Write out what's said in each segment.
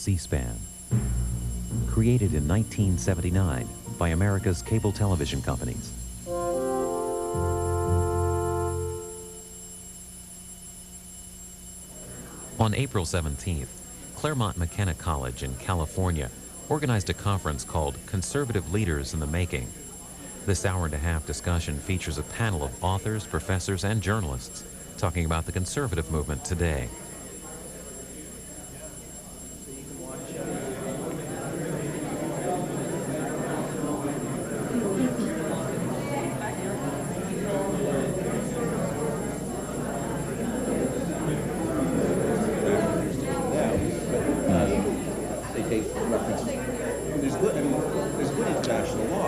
C-SPAN. Created in 1979 by America's cable television companies. On April 17th, Claremont McKenna College in California organized a conference called Conservative Leaders in the Making. This hour-and-a-half discussion features a panel of authors, professors, and journalists talking about the conservative movement today.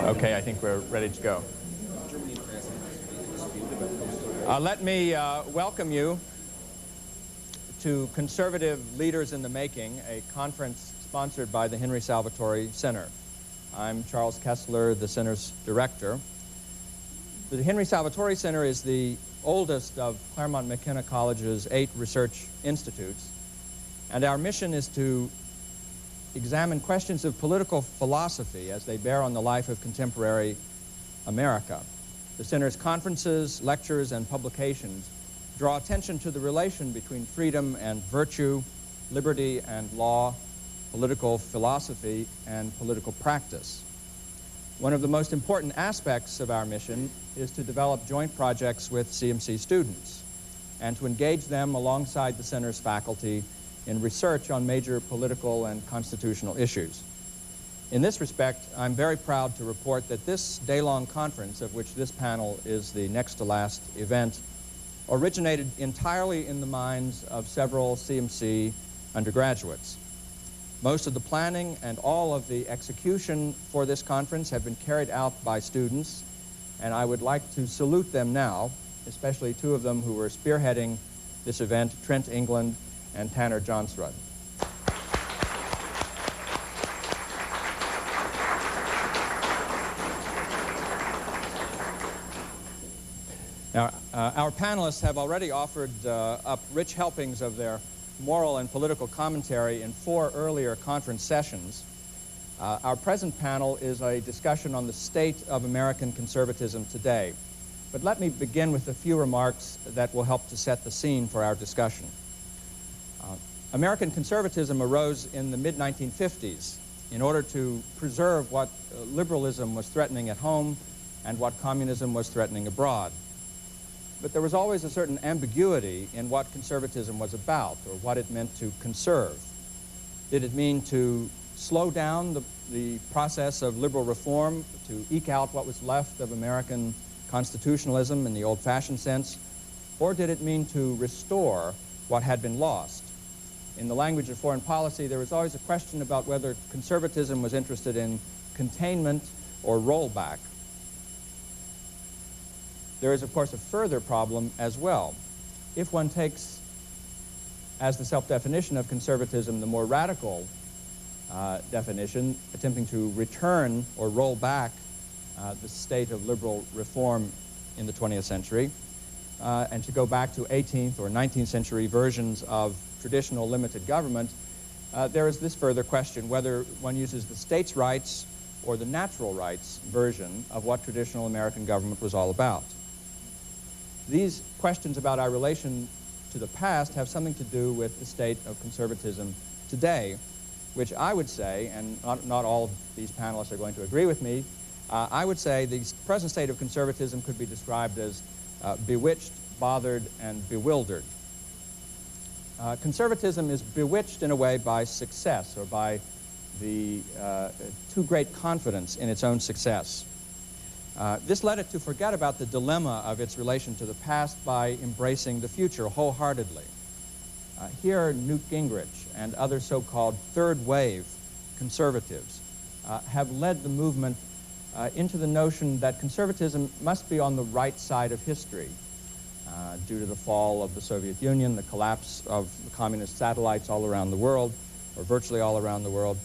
Okay, I think we're ready to go. Let me welcome you to Conservative Leaders in the Making, a conference sponsored by the Henry Salvatori Center. I'm Charles Kessler, the center's director. The Henry Salvatori Center is the oldest of Claremont McKenna College's 8 research institutes, and our mission is to examine questions of political philosophy as they bear on the life of contemporary America. The center's conferences, lectures, and publications draw attention to the relation between freedom and virtue, liberty and law, political philosophy, and political practice. One of the most important aspects of our mission is to develop joint projects with CMC students and to engage them alongside the center's faculty in research on major political and constitutional issues. In this respect, I'm very proud to report that this day-long conference, of which this panel is the next to last event, originated entirely in the minds of several CMC undergraduates. Most of the planning and all of the execution for this conference have been carried out by students, and I would like to salute them now, especially 2 of them who were spearheading this event, Trent England and Tanner Johnsrud. Now, our panelists have already offered up rich helpings of their moral and political commentary in 4 earlier conference sessions. Our present panel is a discussion on the state of American conservatism today. But let me begin with a few remarks that will help to set the scene for our discussion. American conservatism arose in the mid-1950s in order to preserve what liberalism was threatening at home and what communism was threatening abroad. But there was always a certain ambiguity in what conservatism was about, or what it meant to conserve. Did it mean to slow down the process of liberal reform, to eke out what was left of American constitutionalism in the old-fashioned sense, or did it mean to restore what had been lost? In the language of foreign policy, there was always a question about whether conservatism was interested in containment or rollback. There is, of course, a further problem as well. If one takes as the self-definition of conservatism the more radical definition, attempting to return or roll back the state of liberal reform in the 20th century, and to go back to 18th or 19th century versions of traditional limited government, there is this further question whether one uses the states' rights or the natural rights version of what traditional American government was all about. These questions about our relation to the past have something to do with the state of conservatism today, which I would say, and not all of these panelists are going to agree with me, I would say the present state of conservatism could be described as bewitched, bothered, and bewildered. Conservatism is bewitched in a way by success, or by the too great confidence in its own success. This led it to forget about the dilemma of its relation to the past by embracing the future wholeheartedly. Here, Newt Gingrich and other so-called third-wave conservatives have led the movement into the notion that conservatism must be on the right side of history, due to the fall of the Soviet Union, the collapse of the communist satellites all around the world, or virtually all around the world.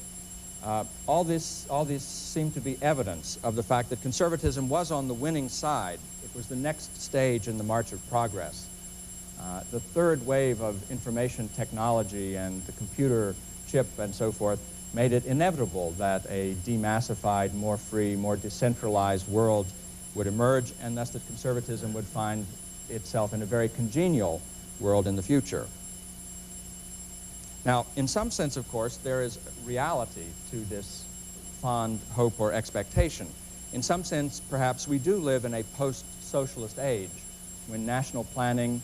All this seemed to be evidence of the fact that conservatism was on the winning side. It was the next stage in the march of progress. The third wave of information technology and the computer chip and so forth made it inevitable that a demassified, more free, more decentralized world would emerge, and thus that conservatism would find itself in a very congenial world in the future. Now, in some sense, of course, there is reality to this fond hope or expectation. In some sense, perhaps, we do live in a post-socialist age when national planning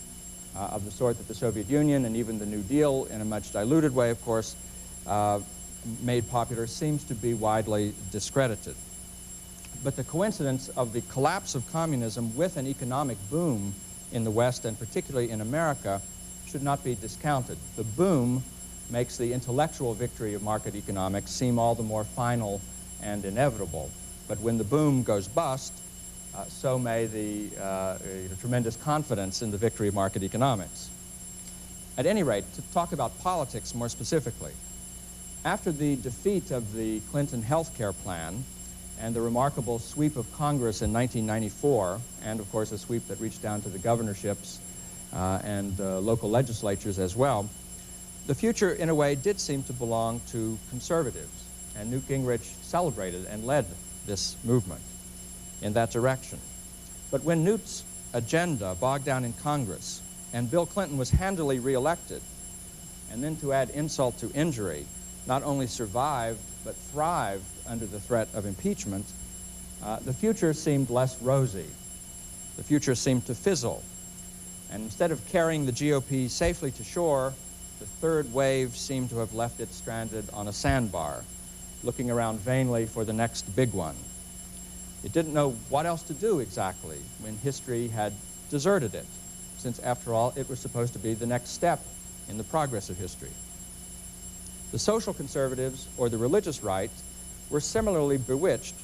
of the sort that the Soviet Union and even the New Deal, in a much diluted way, of course, made popular, seems to be widely discredited. But the coincidence of the collapse of communism with an economic boom in the West, and particularly in America, should not be discounted. The boom makes the intellectual victory of market economics seem all the more final and inevitable. But when the boom goes bust, so may the tremendous confidence in the victory of market economics. At any rate, to talk about politics more specifically, after the defeat of the Clinton health care plan and the remarkable sweep of Congress in 1994, and of course a sweep that reached down to the governorships and local legislatures as well, the future, in a way, did seem to belong to conservatives, and Newt Gingrich celebrated and led this movement in that direction. But when Newt's agenda bogged down in Congress and Bill Clinton was handily reelected, and then to add insult to injury, not only survived but thrived under the threat of impeachment, the future seemed less rosy. The future seemed to fizzle. And instead of carrying the GOP safely to shore, the third wave seemed to have left it stranded on a sandbar, looking around vainly for the next big one. It didn't know what else to do exactly when history had deserted it, since after all it was supposed to be the next step in the progress of history. The social conservatives, or the religious right, were similarly bewitched,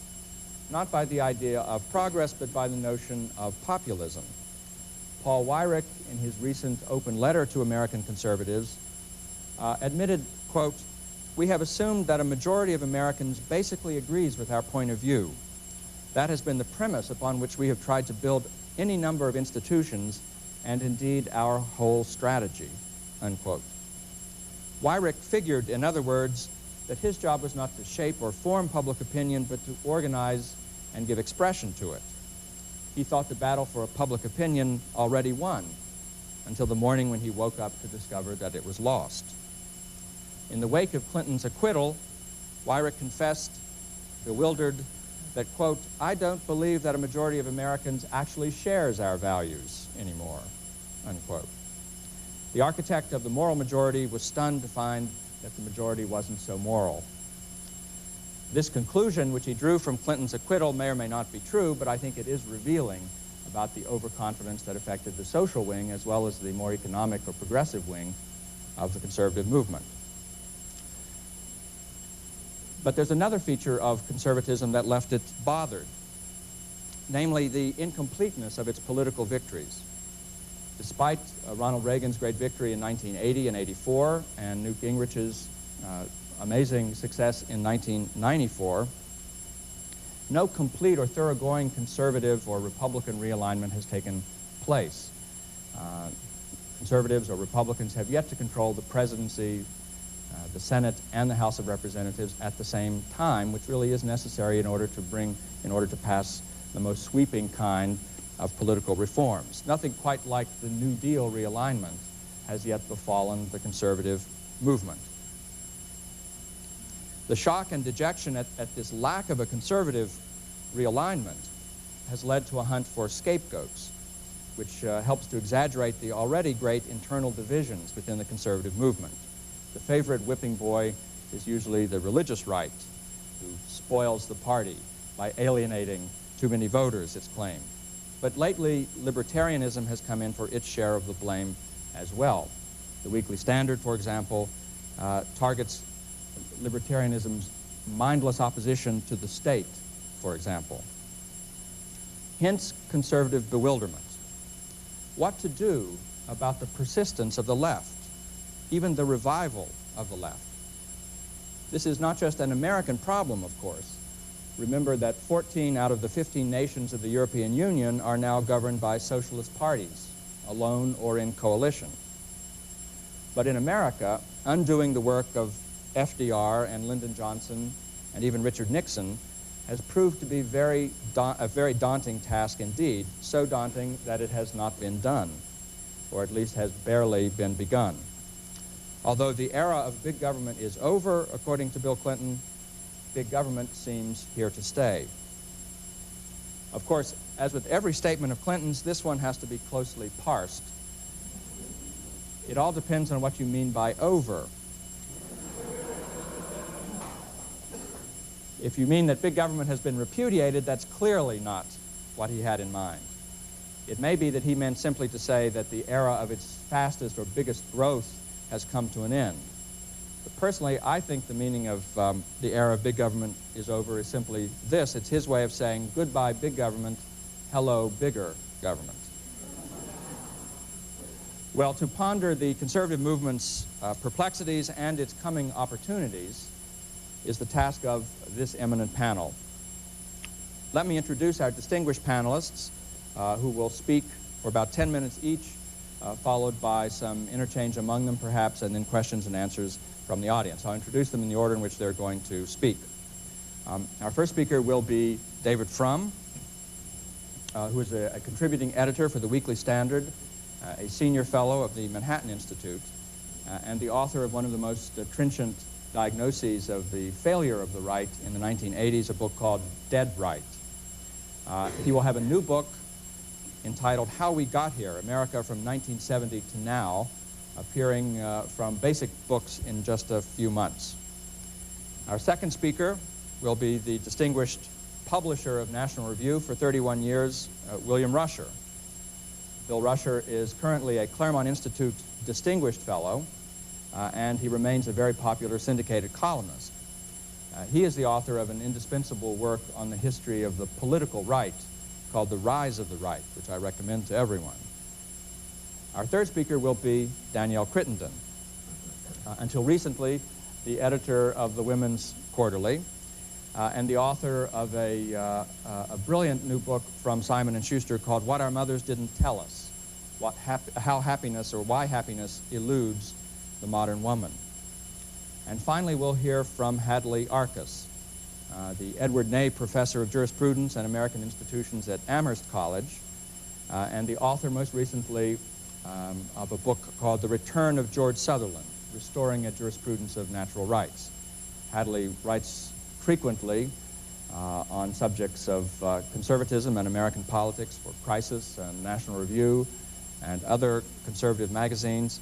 not by the idea of progress, but by the notion of populism. Paul Weyrich, in his recent open letter to American conservatives, admitted, quote, "We have assumed that a majority of Americans basically agrees with our point of view. That has been the premise upon which we have tried to build any number of institutions and indeed our whole strategy," unquote. Weyrich figured, in other words, that his job was not to shape or form public opinion, but to organize and give expression to it. He thought the battle for public opinion already won, until the morning when he woke up to discover that it was lost. In the wake of Clinton's acquittal, Weyrich confessed, bewildered, that, quote, "I don't believe that a majority of Americans actually shares our values anymore," unquote. The architect of the moral majority was stunned to find that the majority wasn't so moral. This conclusion, which he drew from Clinton's acquittal, may or may not be true, but I think it is revealing about the overconfidence that affected the social wing as well as the more economic or progressive wing of the conservative movement. But there's another feature of conservatism that left it bothered, namely the incompleteness of its political victories. Despite Ronald Reagan's great victory in 1980 and 84 and Newt Gingrich's amazing success in 1994, no complete or thoroughgoing conservative or Republican realignment has taken place. Conservatives or Republicans have yet to control the presidency, the Senate, and the House of Representatives at the same time, which really is necessary in order to pass the most sweeping kind of political reforms. Nothing quite like the New Deal realignment has yet befallen the conservative movement. The shock and dejection at this lack of a conservative realignment has led to a hunt for scapegoats, which helps to exaggerate the already great internal divisions within the conservative movement. The favorite whipping boy is usually the religious right, who spoils the party by alienating too many voters, it's claimed. But lately, libertarianism has come in for its share of the blame as well. The Weekly Standard, for example, targets libertarianism's mindless opposition to the state, for example. Hence, conservative bewilderment. What to do about the persistence of the left, even the revival of the left? This is not just an American problem, of course. Remember that 14 out of the 15 nations of the European Union are now governed by socialist parties, alone or in coalition. But in America, undoing the work of FDR and Lyndon Johnson and even Richard Nixon has proved to be a very daunting task indeed, so daunting that it has not been done, or at least has barely been begun. Although the era of big government is over, according to Bill Clinton, big government seems here to stay. Of course, as with every statement of Clinton's, this one has to be closely parsed. It all depends on what you mean by over. If you mean that big government has been repudiated, that's clearly not what he had in mind. It may be that he meant simply to say that the era of its fastest or biggest growth has come to an end. But personally, I think the meaning of the era of big government is over is simply this. It's his way of saying goodbye big government, hello bigger government. Well, to ponder the conservative movement's perplexities and its coming opportunities is the task of this eminent panel. Let me introduce our distinguished panelists who will speak for about 10 minutes each, followed by some interchange among them perhaps, and then questions and answers from the audience. I'll introduce them in the order in which they're going to speak. Our first speaker will be David Frum, who is a contributing editor for the Weekly Standard, a senior fellow of the Manhattan Institute, and the author of one of the most trenchant diagnoses of the failure of the right in the 1980s, a book called Dead Right. He will have a new book entitled How We Got Here, America from 1970 to Now, appearing from Basic Books in just a few months. Our second speaker will be the distinguished publisher of National Review for 31 years, William Rusher. Bill Rusher is currently a Claremont Institute Distinguished Fellow, and he remains a very popular syndicated columnist. He is the author of an indispensable work on the history of the political right called The Rise of the Right, which I recommend to everyone. Our third speaker will be Danielle Crittenden. Until recently, the editor of the Women's Quarterly and the author of a brilliant new book from Simon & Schuster called What Our Mothers Didn't Tell Us, How Happiness or Why Happiness Eludes the Modern Woman. And finally, we'll hear from Hadley Arkus, the Edward Ney Professor of Jurisprudence and American Institutions at Amherst College, and the author most recently of a book called The Return of George Sutherland, Restoring a Jurisprudence of Natural Rights. Hadley writes frequently on subjects of conservatism and American politics for Crisis and National Review and other conservative magazines,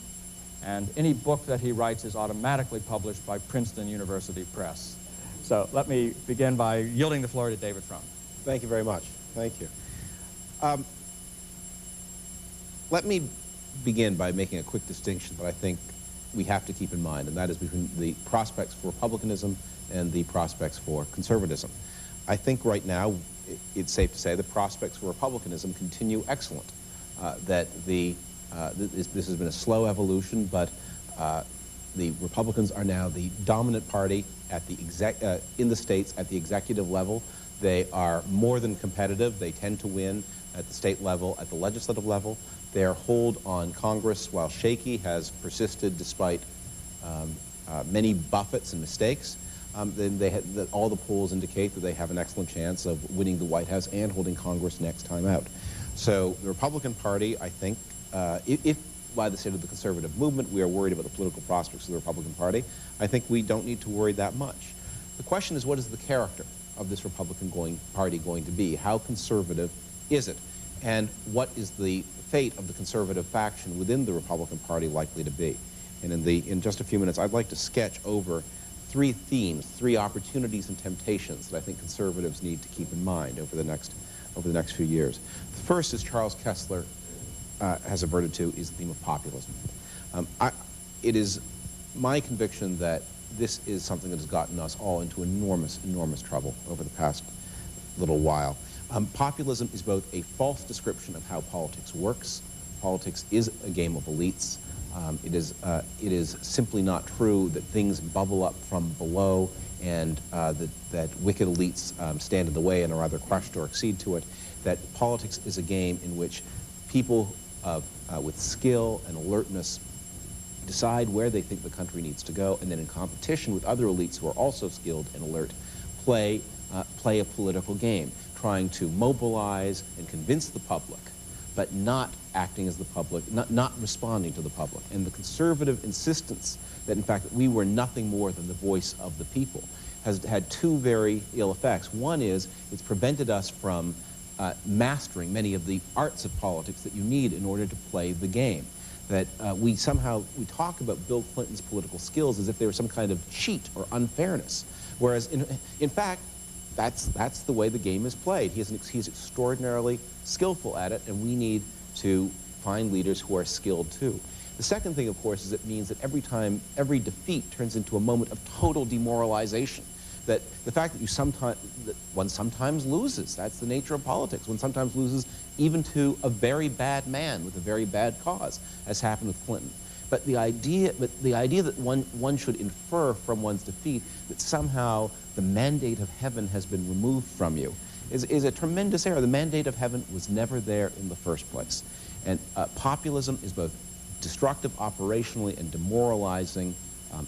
and any book that he writes is automatically published by Princeton University Press. So let me begin by yielding the floor to David Frum. Thank you very much. Thank you. Let me begin by making a quick distinction that I think we have to keep in mind, and that is between the prospects for republicanism and the prospects for conservatism. I think right now it's safe to say the prospects for republicanism continue excellent, that this has been a slow evolution, but the Republicans are now the dominant party at the in the states at the executive level. They are more than competitive. They tend to win at the state level, at the legislative level. Their hold on Congress, while shaky, has persisted despite many buffets and mistakes. All the polls indicate that they have an excellent chance of winning the White House and holding Congress next time out. So the Republican Party, I think, if by the state of the conservative movement we are worried about the political prospects of the Republican Party, I think we don't need to worry that much. The question is, what is the character of this Republican Party going to be? How conservative is it? And what is the fate of the conservative faction within the Republican Party likely to be? And in just a few minutes, I'd like to sketch over three themes, three opportunities and temptations that I think conservatives need to keep in mind over the next few years. The first, as Charles Kessler has averted to, is the theme of populism. It is my conviction that this is something that has gotten us all into enormous, enormous trouble over the past little while. Populism is both a false description of how politics works. Politics is a game of elites. It is simply not true that things bubble up from below and that wicked elites stand in the way and are either crushed or accede to it. That politics is a game in which people of with skill and alertness, decide where they think the country needs to go, and then in competition with other elites who are also skilled and alert, play a political game, trying to mobilize and convince the public, but not acting as the public, not responding to the public. And the conservative insistence that, in fact, we were nothing more than the voice of the people has had two very ill effects. One is it's prevented us from mastering many of the arts of politics that you need in order to play the game. That we talk about Bill Clinton's political skills as if they were some kind of cheat or unfairness, whereas in fact that's the way the game is played. He's extraordinarily skillful at it, and we need to find leaders who are skilled too. The second thing, of course, is it means that every defeat turns into a moment of total demoralization. That the fact that one sometimes loses, that's the nature of politics. One sometimes loses even to a very bad man with a very bad cause, as happened with Clinton. But the idea that one should infer from one's defeat that somehow the mandate of heaven has been removed from you is a tremendous error. The mandate of heaven was never there in the first place. And populism is both destructive operationally and demoralizing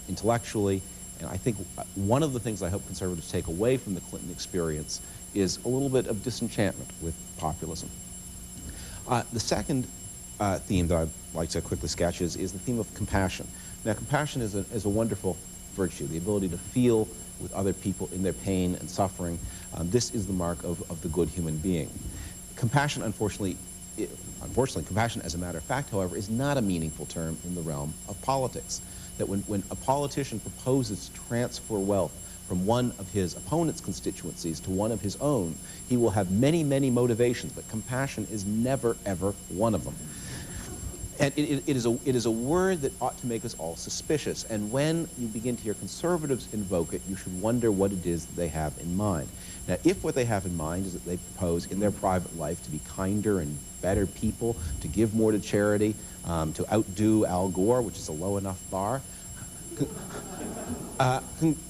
intellectually. And I think one of the things I hope conservatives take away from the Clinton experience is a little bit of disenchantment with populism. The second theme that I'd like to quickly sketch is the theme of compassion. Now, compassion is a wonderful virtue, the ability to feel with other people in their pain and suffering. This is the mark of the good human being. Compassion, unfortunately, compassion as a matter of fact, however, is not a meaningful term in the realm of politics. That when a politician proposes to transfer wealth from one of his opponent's constituencies to one of his own, he will have many, many motivations, but compassion is never, ever one of them. And it is a word that ought to make us all suspicious. And when you begin to hear conservatives invoke it, you should wonder what it is that they have in mind. Now, if what they have in mind is that they propose in their private life to be kinder and better people, to give more to charity, to outdo Al Gore, which is a low enough bar,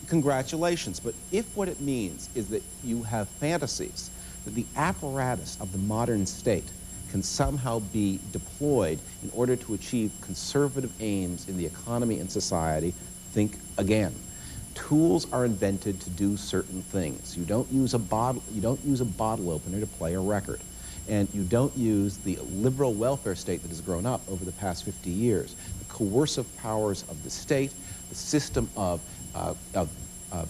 congratulations. But if what it means is that you have fantasies that the apparatus of the modern state can somehow be deployed in order to achieve conservative aims in the economy and society, think again. Tools are invented to do certain things. You don't use a bottle opener to play a record. And you don't use the liberal welfare state that has grown up over the past 50 years. The coercive powers of the state, the system of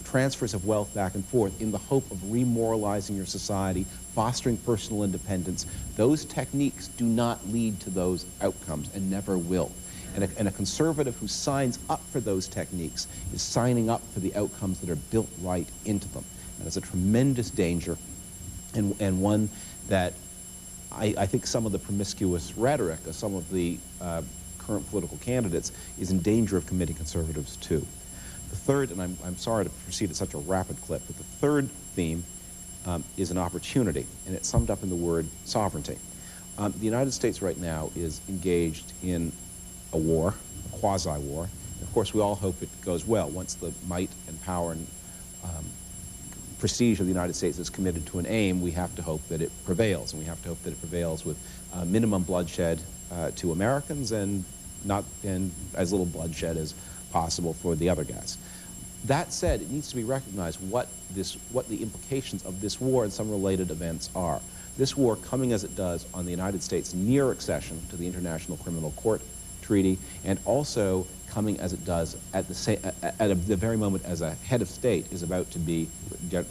transfers of wealth back and forth in the hope of remoralizing your society, fostering personal independence. Those techniques do not lead to those outcomes and never will. And a conservative who signs up for those techniques is signing up for the outcomes that are built right into them. And it's a tremendous danger, and one that I think some of the promiscuous rhetoric of some of the current political candidates is in danger of committing conservatives too. The third, and I'm sorry to proceed at such a rapid clip, but the third theme is an opportunity, and it's summed up in the word sovereignty. The United States right now is engaged in a war, a quasi-war. Of course, we all hope it goes well. Once the might and power and prestige of the United States is committed to an aim, we have to hope that it prevails, and we have to hope that it prevails with minimum bloodshed to Americans and as little bloodshed as possible for the other guys. That said, it needs to be recognized what the implications of this war and some related events are. This war, coming as it does on the United States' near accession to the International Criminal Court Treaty, and also coming as it does at the very moment as a head of state is about to be,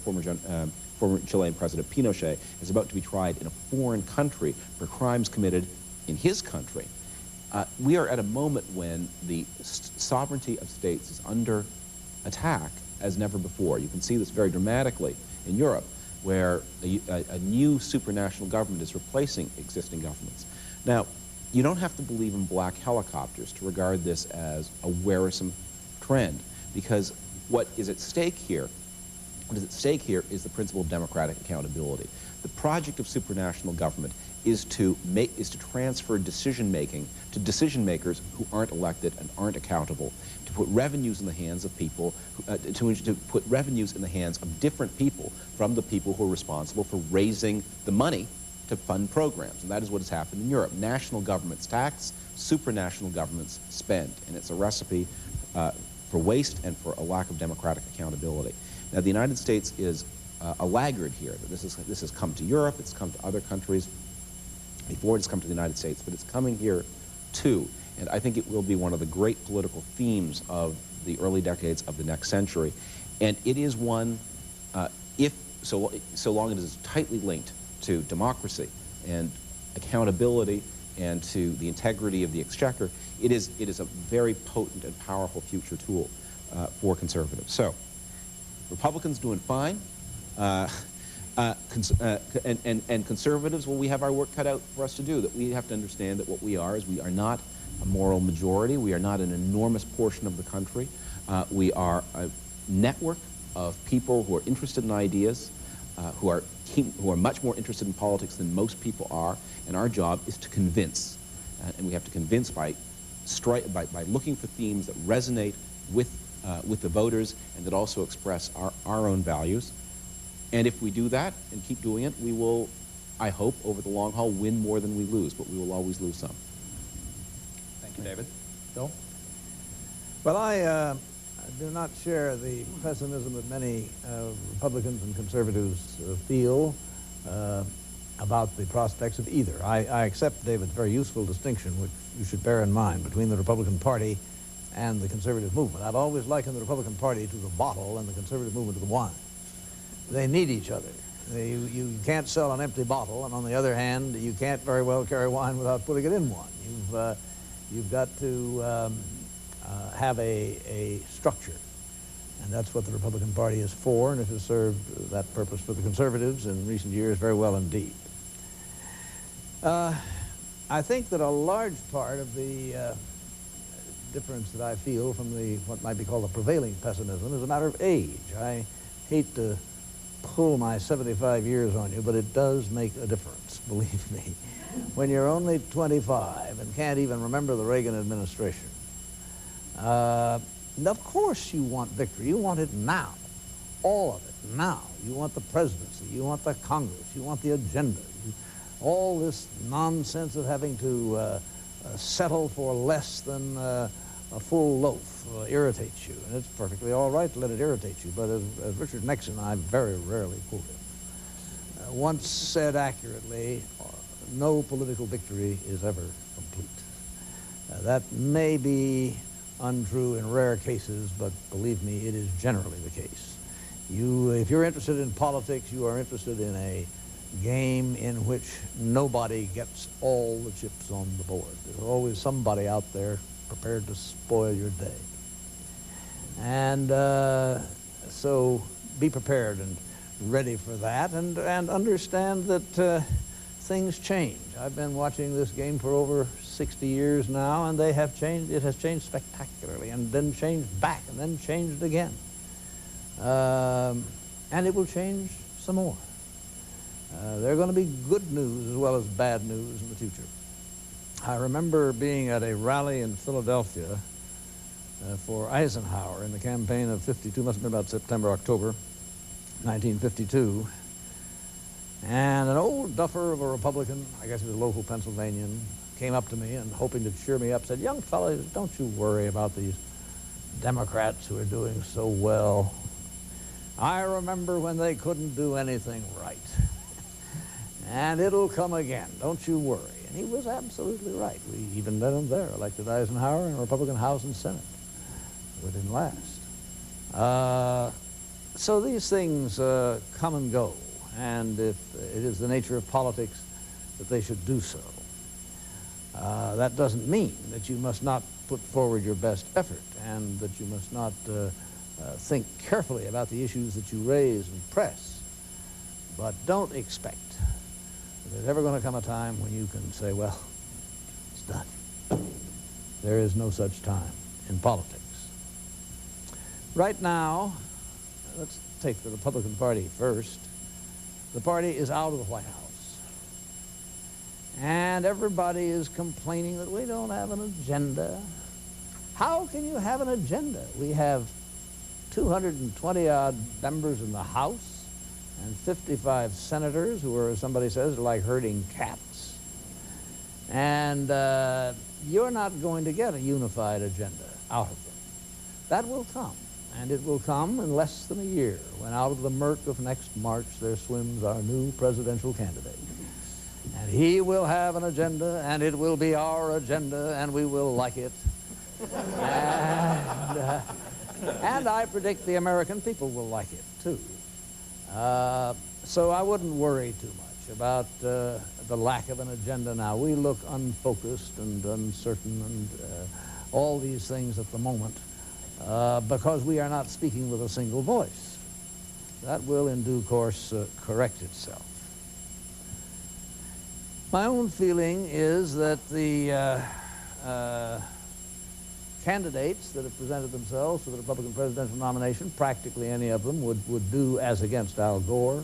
former Chilean President Pinochet is about to be tried in a foreign country for crimes committed in his country. We are at a moment when the sovereignty of states is under attack as never before. You can see this very dramatically in Europe, where a new supranational government is replacing existing governments. Now, you don't have to believe in black helicopters to regard this as a wearisome trend, because what is at stake here is the principle of democratic accountability. The project of supranational government is to transfer decision-making to decision-makers who aren't elected and aren't accountable, to put revenues in the hands of people, to put revenues in the hands of different people from the people who are responsible for raising the money to fund programs, and that is what has happened in Europe. National governments tax, supranational governments spend, and it's a recipe for waste and for a lack of democratic accountability. Now, the United States is a laggard here. This has come to Europe, it's come to other countries before it's come to the United States, but it's coming here too. And I think it will be one of the great political themes of the early decades of the next century. And it is one, so long as it is tightly linked to democracy and accountability and to the integrity of the exchequer, it is a very potent and powerful future tool for conservatives. So, Republicans doing fine, and conservatives, well, we have our work cut out for us to do. That we have to understand that what we are is we are not a moral majority. We are not an enormous portion of the country. We are a network of people who are interested in ideas, who are much more interested in politics than most people are, and our job is to convince. And we have to convince by looking for themes that resonate with the voters and that also express our own values. And if we do that and keep doing it, we will, I hope, over the long haul, win more than we lose, but we will always lose some. Thank you, David. Bill? Well, I do not share the pessimism that many Republicans and conservatives feel about the prospects of either. I accept David's very useful distinction, which you should bear in mind, between the Republican Party and the conservative movement. I've always likened the Republican Party to the bottle and the conservative movement to the wine. They need each other. You can't sell an empty bottle, and on the other hand, you can't very well carry wine without putting it in one. You've got to have a structure, and that's what the Republican Party is for, and it has served that purpose for the conservatives in recent years very well indeed. I think that a large part of the difference that I feel from what might be called the prevailing pessimism is a matter of age. I hate to pull my 75 years on you, but it does make a difference, believe me. When you're only 25 and can't even remember the Reagan administration, of course you want victory. You want it now, all of it now. You want the presidency, you want the Congress, you want the agenda. All this nonsense of having to settle for less than a full loaf irritates you, and it's perfectly all right to let it irritate you, but as Richard Nixon, I very rarely quote him, once said accurately, no political victory is ever complete. That may be untrue in rare cases, but believe me, it is generally the case. If you're interested in politics, you are interested in a game in which nobody gets all the chips on the board. There's always somebody out there prepared to spoil your day. And so be prepared and ready for that, and understand that things change. I've been watching this game for over 60 years now, and they have changed. It has changed spectacularly, and then changed back, and then changed again. And it will change some more. There are going to be good news as well as bad news in the future. I remember being at a rally in Philadelphia for Eisenhower in the campaign of '52, must have been about September, October 1952. And an old duffer of a Republican, I guess he was a local Pennsylvanian, came up to me and, hoping to cheer me up, said, "Young fellas, don't you worry about these Democrats who are doing so well. I remember when they couldn't do anything right. And it'll come again, don't you worry." And he was absolutely right. We, even then and there, elected Eisenhower in a Republican House and Senate. It didn't last. So these things come and go, and if it is the nature of politics that they should do so. That doesn't mean that you must not put forward your best effort, and that you must not think carefully about the issues that you raise and press. But don't expect there's ever going to come a time when you can say, well, it's done. There is no such time in politics. Right now, let's take the Republican Party first. The party is out of the White House. And everybody is complaining that we don't have an agenda. How can you have an agenda? We have 220-odd members in the House, and 55 senators who are, as somebody says, like herding cats. And you're not going to get a unified agenda out of them. That will come, and it will come in less than a year, when out of the murk of next March there swims our new presidential candidate. And he will have an agenda, and it will be our agenda, and we will like it. And I predict the American people will like it, too. So I wouldn't worry too much about the lack of an agenda now. We look unfocused and uncertain and all these things at the moment because we are not speaking with a single voice. That will, in due course, correct itself. My own feeling is that the candidates that have presented themselves for the Republican presidential nomination, practically any of them, would do as against Al Gore,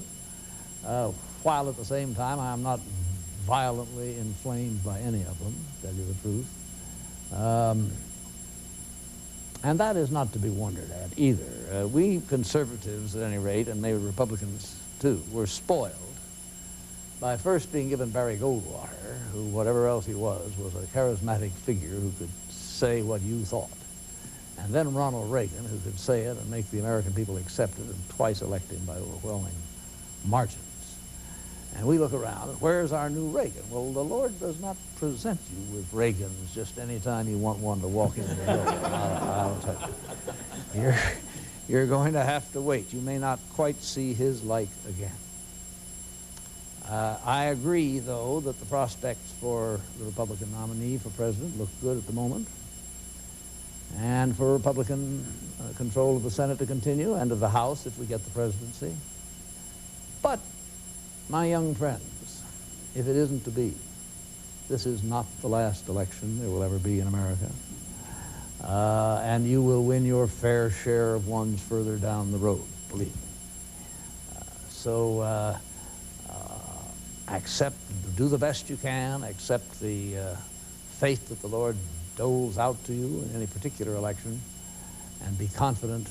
while at the same time I am not violently inflamed by any of them, to tell you the truth. And that is not to be wondered at either. We conservatives, at any rate, and maybe Republicans too, were spoiled by first being given Barry Goldwater, who, whatever else he was a charismatic figure who could say what you thought. And then Ronald Reagan, who could say it and make the American people accept it, and twice elect him by overwhelming margins. And we look around, and where's our new Reagan? Well, the Lord does not present you with Reagans just any time you want one to walk into the building. I'll tell you. You're going to have to wait. You may not quite see his like again. I agree, though, that the prospects for the Republican nominee for president look good at the moment, and for Republican control of the Senate to continue, and of the House if we get the presidency. But, my young friends, if it isn't to be, this is not the last election there will ever be in America, and you will win your fair share of ones further down the road, believe me. So accept, do the best you can, accept the faith that the Lord doles out to you in any particular election, and be confident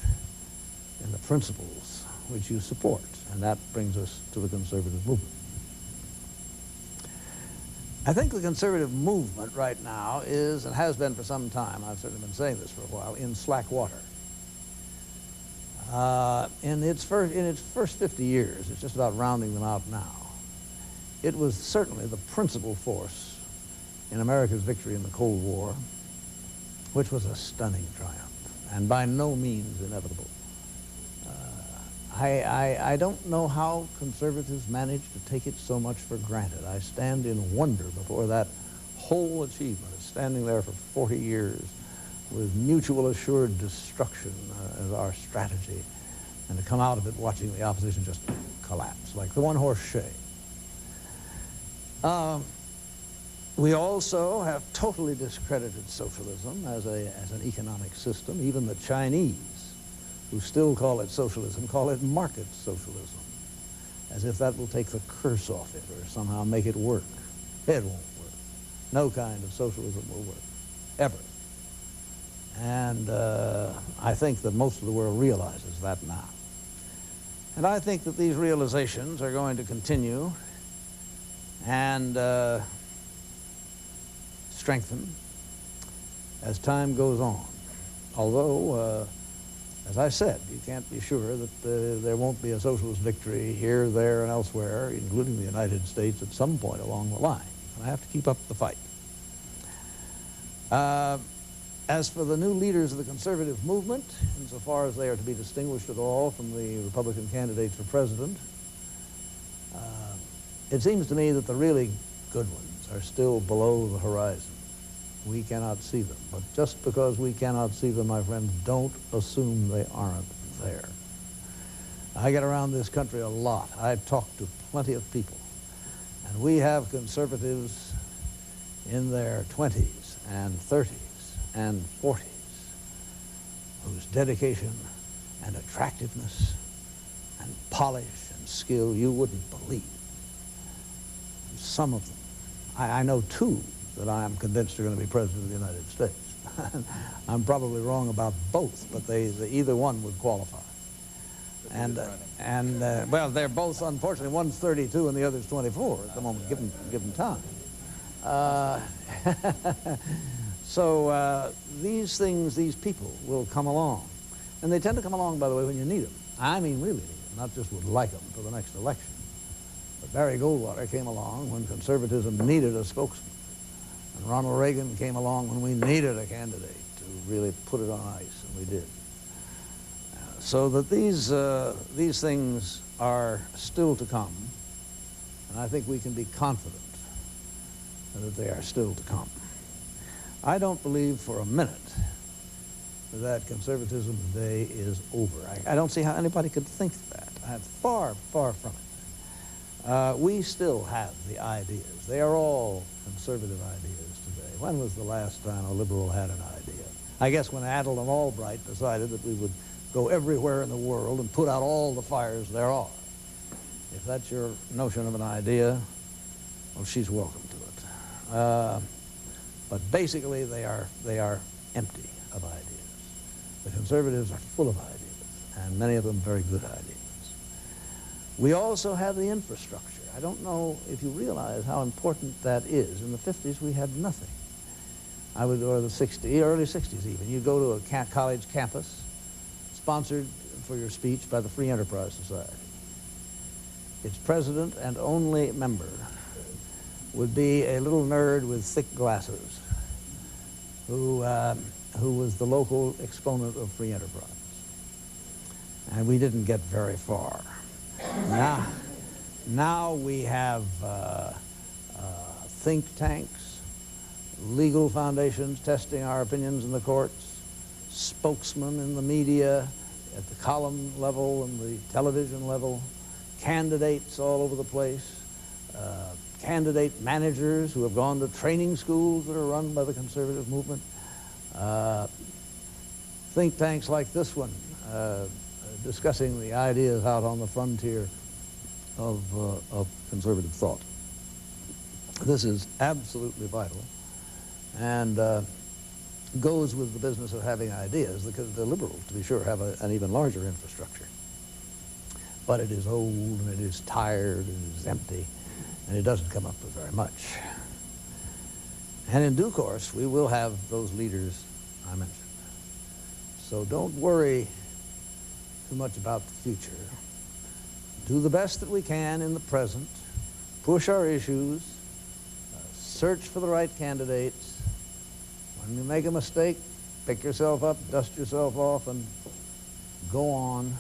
in the principles which you support. And that brings us to the conservative movement. I think the conservative movement right now is, and has been for some time, I've certainly been saying this for a while, in slack water. In its first 50 years, it's just about rounding them out now, it was certainly the principal force in America's victory in the Cold War, which was a stunning triumph, and by no means inevitable. I don't know how conservatives managed to take it so much for granted. I stand in wonder before that whole achievement of standing there for 40 years with mutual assured destruction as our strategy, and to come out of it watching the opposition just collapse like the one-horse shay. We also have totally discredited socialism as an economic system. Even the Chinese, who still call it socialism, call it market socialism, as if that will take the curse off it or somehow make it work. It won't work. No kind of socialism will work, ever. And I think that most of the world realizes that now. And I think that these realizations are going to continue and strengthen as time goes on. Although, as I said, you can't be sure that there won't be a socialist victory here, there, and elsewhere, including the United States, at some point along the line. And I have to keep up the fight. As for the new leaders of the conservative movement, insofar as they are to be distinguished at all from the Republican candidates for president, it seems to me that the really good ones are still below the horizon. We cannot see them. But just because we cannot see them, my friends, don't assume they aren't there. I get around this country a lot. I talk to plenty of people. And we have conservatives in their 20s and 30s and 40s whose dedication and attractiveness and polish and skill you wouldn't believe. And some of them, I know two that I am convinced are going to be president of the United States. I'm probably wrong about both, but either one would qualify. Well, they're both, unfortunately, one's 32 and the other's 24 at the moment, given time. So these things, these people will come along. And they tend to come along, by the way, when you need them. I mean really need them, not just would like them for the next election. But Barry Goldwater came along when conservatism needed a spokesman. And Ronald Reagan came along when we needed a candidate to really put it on ice, and we did. So that these things are still to come, and I think we can be confident that they are still to come. I don't believe for a minute that conservatism today is over. I don't see how anybody could think that. Far, far from it. We still have the ideas. They are all conservative ideas today. When was the last time a liberal had an idea? I guess when Adel and Albright decided that we would go everywhere in the world and put out all the fires there are. If that's your notion of an idea, well, she's welcome to it. But basically, they are empty of ideas. The conservatives are full of ideas, and many of them very good ideas. We also have the infrastructure. I don't know if you realize how important that is. In the 50s, we had nothing. Or the 60s, early 60s even. You go to a college campus, sponsored for your speech by the Free Enterprise Society. Its president and only member would be a little nerd with thick glasses who was the local exponent of free enterprise. And we didn't get very far. Now we have think tanks, legal foundations testing our opinions in the courts, spokesmen in the media at the column level and the television level, candidates all over the place, candidate managers who have gone to training schools that are run by the conservative movement, think tanks like this one discussing the ideas out on the frontier of conservative thought. This is absolutely vital and goes with the business of having ideas, because the liberals, to be sure, have an even larger infrastructure. But it is old, and it is tired, and it is empty, and it doesn't come up with very much. And in due course, we will have those leaders I mentioned. So don't worry too much about the future. Do the best that we can in the present, push our issues, search for the right candidates. When you make a mistake, pick yourself up, dust yourself off, and go on.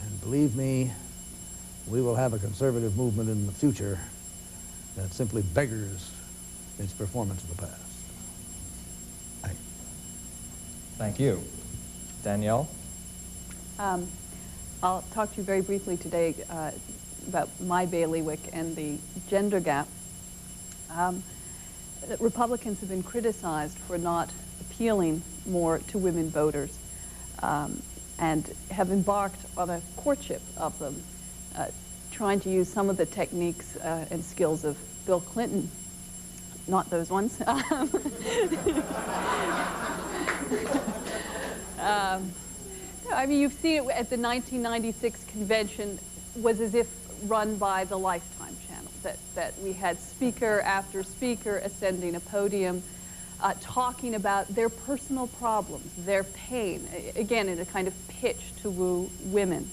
And believe me, we will have a conservative movement in the future that simply beggars its performance of the past. Thank you. Thank you. Danielle? I'll talk to you very briefly today about my bailiwick and the gender gap. Republicans have been criticized for not appealing more to women voters and have embarked on a courtship of them, trying to use some of the techniques and skills of Bill Clinton, not those ones. I mean, you've seen it at the 1996 convention was as if run by the Lifetime channel, that we had speaker after speaker ascending a podium, talking about their personal problems, their pain, again, in a kind of pitch to woo women.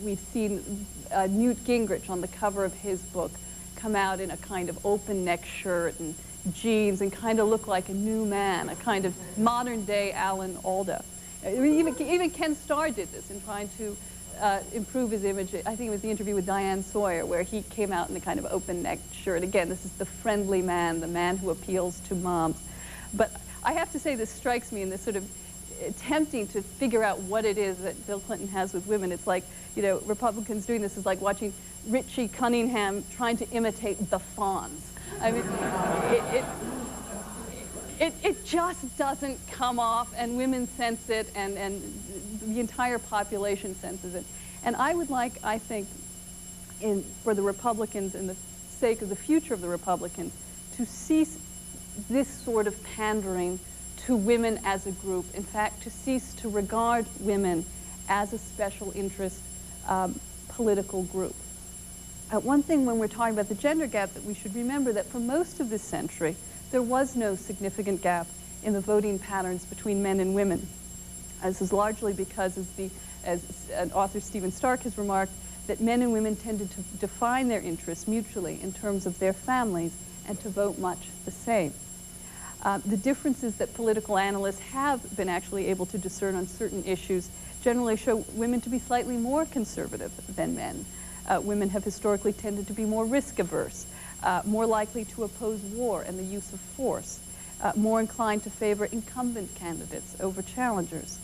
We've seen Newt Gingrich on the cover of his book come out in a kind of open neck shirt and jeans and kind of look like a new man, a kind of modern day Alan Alda. Even Ken Starr did this in trying to improve his image. I think it was the interview with Diane Sawyer where he came out in a kind of open-necked shirt. Again, this is the friendly man, the man who appeals to moms. But I have to say this strikes me in this sort of attempting to figure out what it is that Bill Clinton has with women. It's like, you know, Republicans doing this is like watching Richie Cunningham trying to imitate the Fonz. I mean, it just doesn't come off, and women sense it, and the entire population senses it. And I would like, I think, for the Republicans, in the sake of the future of the Republicans, to cease this sort of pandering to women as a group. In fact, to cease to regard women as a special interest political group. One thing when we're talking about the gender gap that we should remember that for most of this century, there was no significant gap in the voting patterns between men and women. This is largely because, as an author Stephen Stark has remarked, that men and women tended to define their interests mutually in terms of their families and to vote much the same. The differences that political analysts have been actually able to discern on certain issues generally show women to be slightly more conservative than men. Women have historically tended to be more risk-averse, more likely to oppose war and the use of force, more inclined to favor incumbent candidates over challengers.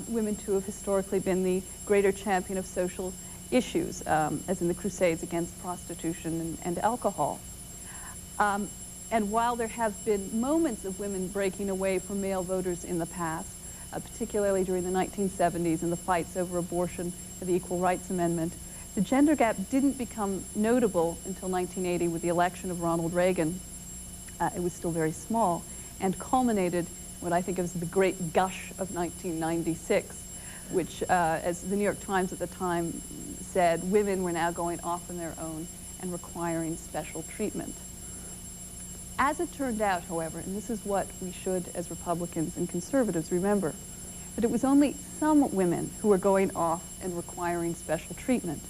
Women, too, have historically been the greater champion of social issues, as in the crusades against prostitution and alcohol. And while there have been moments of women breaking away from male voters in the past, particularly during the 1970s and the fights over abortion and the Equal Rights Amendment, the gender gap didn't become notable until 1980 with the election of Ronald Reagan. It was still very small and culminated what I think of as the great gush of 1996, which, as the New York Times at the time said, women were now going off on their own and requiring special treatment. As it turned out, however, and this is what we should, as Republicans and conservatives, remember, that it was only some women who were going off and requiring special treatment.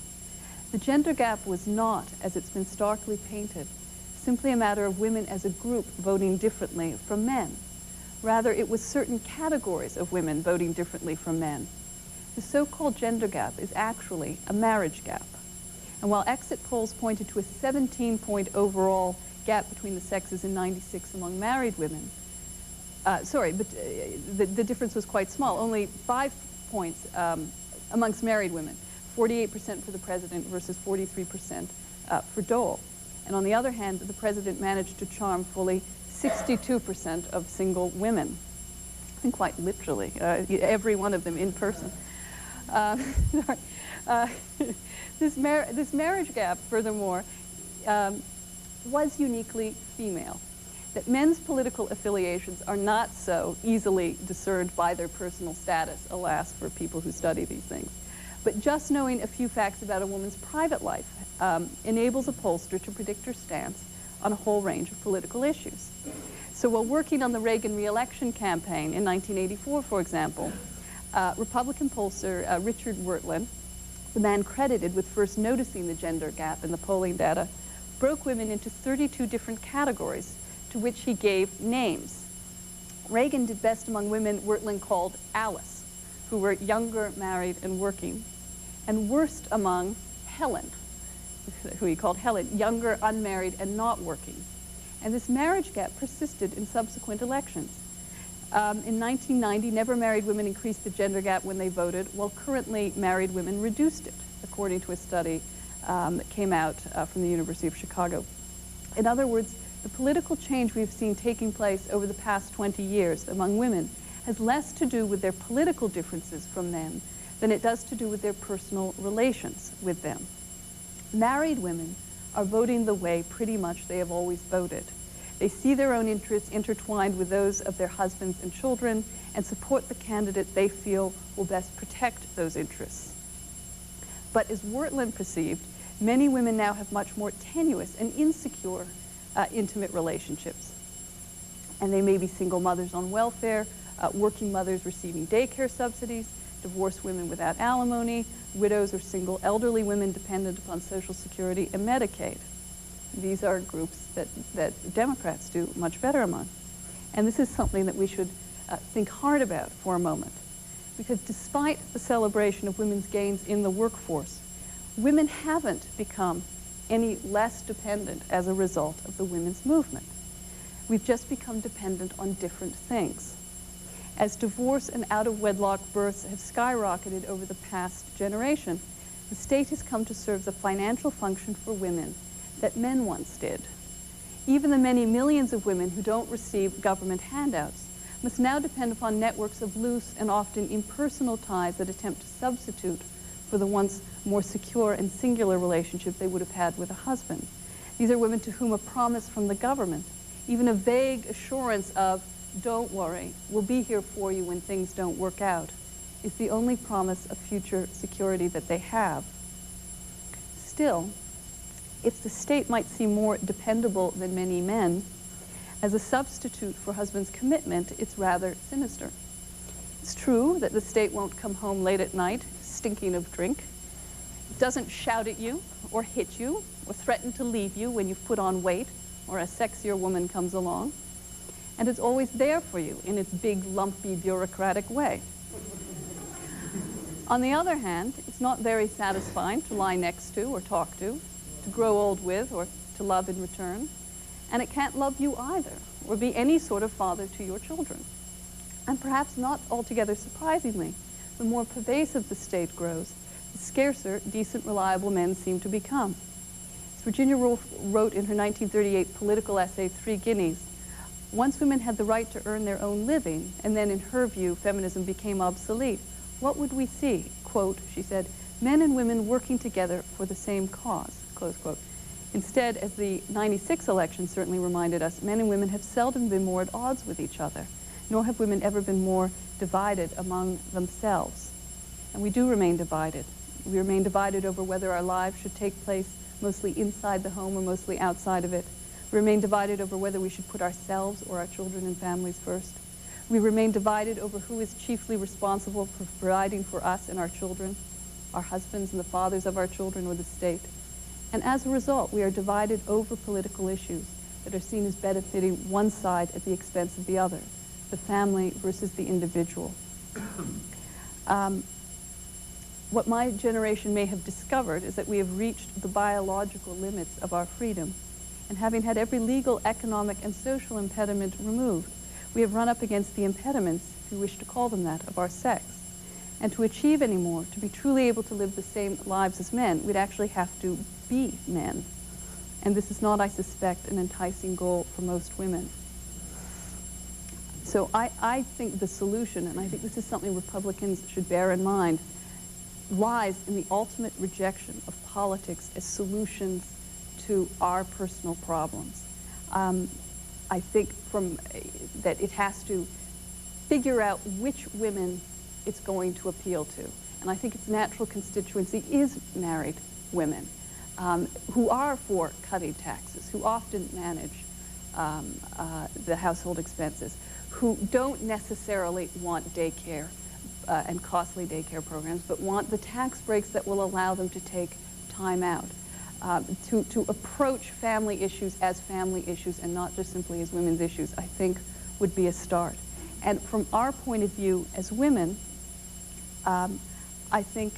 The gender gap was not, as it's been starkly painted, simply a matter of women as a group voting differently from men. Rather, it was certain categories of women voting differently from men. The so-called gender gap is actually a marriage gap. And while exit polls pointed to a 17-point overall gap between the sexes in '96 among married women, the difference was quite small, only 5 points amongst married women, 48% for the president versus 43% for Dole. And on the other hand, the president managed to charm fully 62% of single women, and quite literally, every one of them in person. This marriage gap, furthermore, was uniquely female. That men's political affiliations are not so easily discerned by their personal status, alas, for people who study these things. But just knowing a few facts about a woman's private life enables a pollster to predict her stance on a whole range of political issues. So while working on the Reagan re-election campaign in 1984, for example, Republican pollster Richard Wertlin, the man credited with first noticing the gender gap in the polling data, broke women into 32 different categories to which he gave names. Reagan did best among women Wertlin called Alice, who were younger, married, and working, and worst among Helen, who he called Helen, younger, unmarried, and not working. And this marriage gap persisted in subsequent elections. In 1990, never married women increased the gender gap when they voted, while currently married women reduced it, according to a study that came out from the University of Chicago. In other words, the political change we've seen taking place over the past 20 years among women has less to do with their political differences from men than it does to do with their personal relations with them. Married women are voting the way pretty much they have always voted. They see their own interests intertwined with those of their husbands and children and support the candidate they feel will best protect those interests. But as Wertlin perceived, many women now have much more tenuous and insecure intimate relationships. And they may be single mothers on welfare, working mothers receiving daycare subsidies, divorced women without alimony, widows or single elderly women dependent upon Social Security and Medicaid. These are groups that Democrats do much better among. And this is something that we should think hard about for a moment. Because despite the celebration of women's gains in the workforce, women haven't become any less dependent as a result of the women's movement. We've just become dependent on different things. As divorce and out-of-wedlock births have skyrocketed over the past generation, the state has come to serve the financial function for women that men once did. Even the many millions of women who don't receive government handouts must now depend upon networks of loose and often impersonal ties that attempt to substitute for the once more secure and singular relationship they would have had with a husband. These are women to whom a promise from the government, even a vague assurance of, don't worry, we'll be here for you when things don't work out, is the only promise of future security that they have. Still, if the state might seem more dependable than many men, as a substitute for husband's commitment, it's rather sinister. It's true that the state won't come home late at night, stinking of drink. It doesn't shout at you, or hit you, or threaten to leave you when you've put on weight, or a sexier woman comes along. And it's always there for you in its big, lumpy, bureaucratic way. On the other hand, it's not very satisfying to lie next to or talk to grow old with, or to love in return. And it can't love you either, or be any sort of father to your children. And perhaps not altogether surprisingly, the more pervasive the state grows, the scarcer decent, reliable men seem to become. As Virginia Woolf wrote in her 1938 political essay, 3 Guineas, once women had the right to earn their own living, and then in her view, feminism became obsolete, what would we see? Quote, she said, men and women working together for the same cause, close quote. Instead, as the '96 election certainly reminded us, men and women have seldom been more at odds with each other, nor have women ever been more divided among themselves. And we do remain divided. We remain divided over whether our lives should take place mostly inside the home or mostly outside of it. We remain divided over whether we should put ourselves or our children and families first. We remain divided over who is chiefly responsible for providing for us and our children, our husbands and the fathers of our children, or the state. And as a result, we are divided over political issues that are seen as benefiting one side at the expense of the other, the family versus the individual. What my generation may have discovered is that we have reached the biological limits of our freedom. And having had every legal, economic, and social impediment removed, we have run up against the impediments, if you wish to call them that, of our sex. And to achieve any more, to be truly able to live the same lives as men, we'd actually have to be men. And this is not, I suspect, an enticing goal for most women. So I think the solution, and I think this is something Republicans should bear in mind, lies in the ultimate rejection of politics as solutions to our personal problems. I think that it has to figure out which women it's going to appeal to. And I think its natural constituency is married women who are for cutting taxes, who often manage the household expenses, who don't necessarily want daycare and costly daycare programs, but want the tax breaks that will allow them to take time out, to approach family issues as family issues and not just simply as women's issues, I think would be a start. And from our point of view as women, I think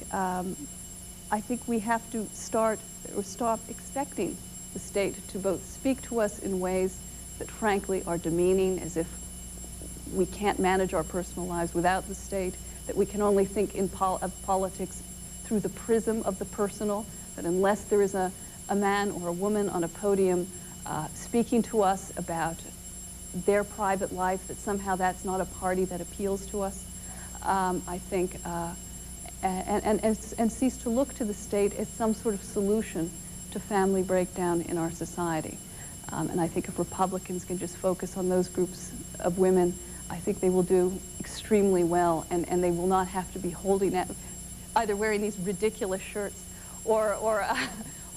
we have to start or stop expecting the state to both speak to us in ways that frankly are demeaning, as if we can't manage our personal lives without the state, that we can only think of politics through the prism of the personal, that unless there is a man or a woman on a podium speaking to us about their private life, that somehow that's not a party that appeals to us. I think, and cease to look to the state as some sort of solution to family breakdown in our society. And I think if Republicans can just focus on those groups of women, I think they will do extremely well, and they will not have to be holding at, either wearing these ridiculous shirts or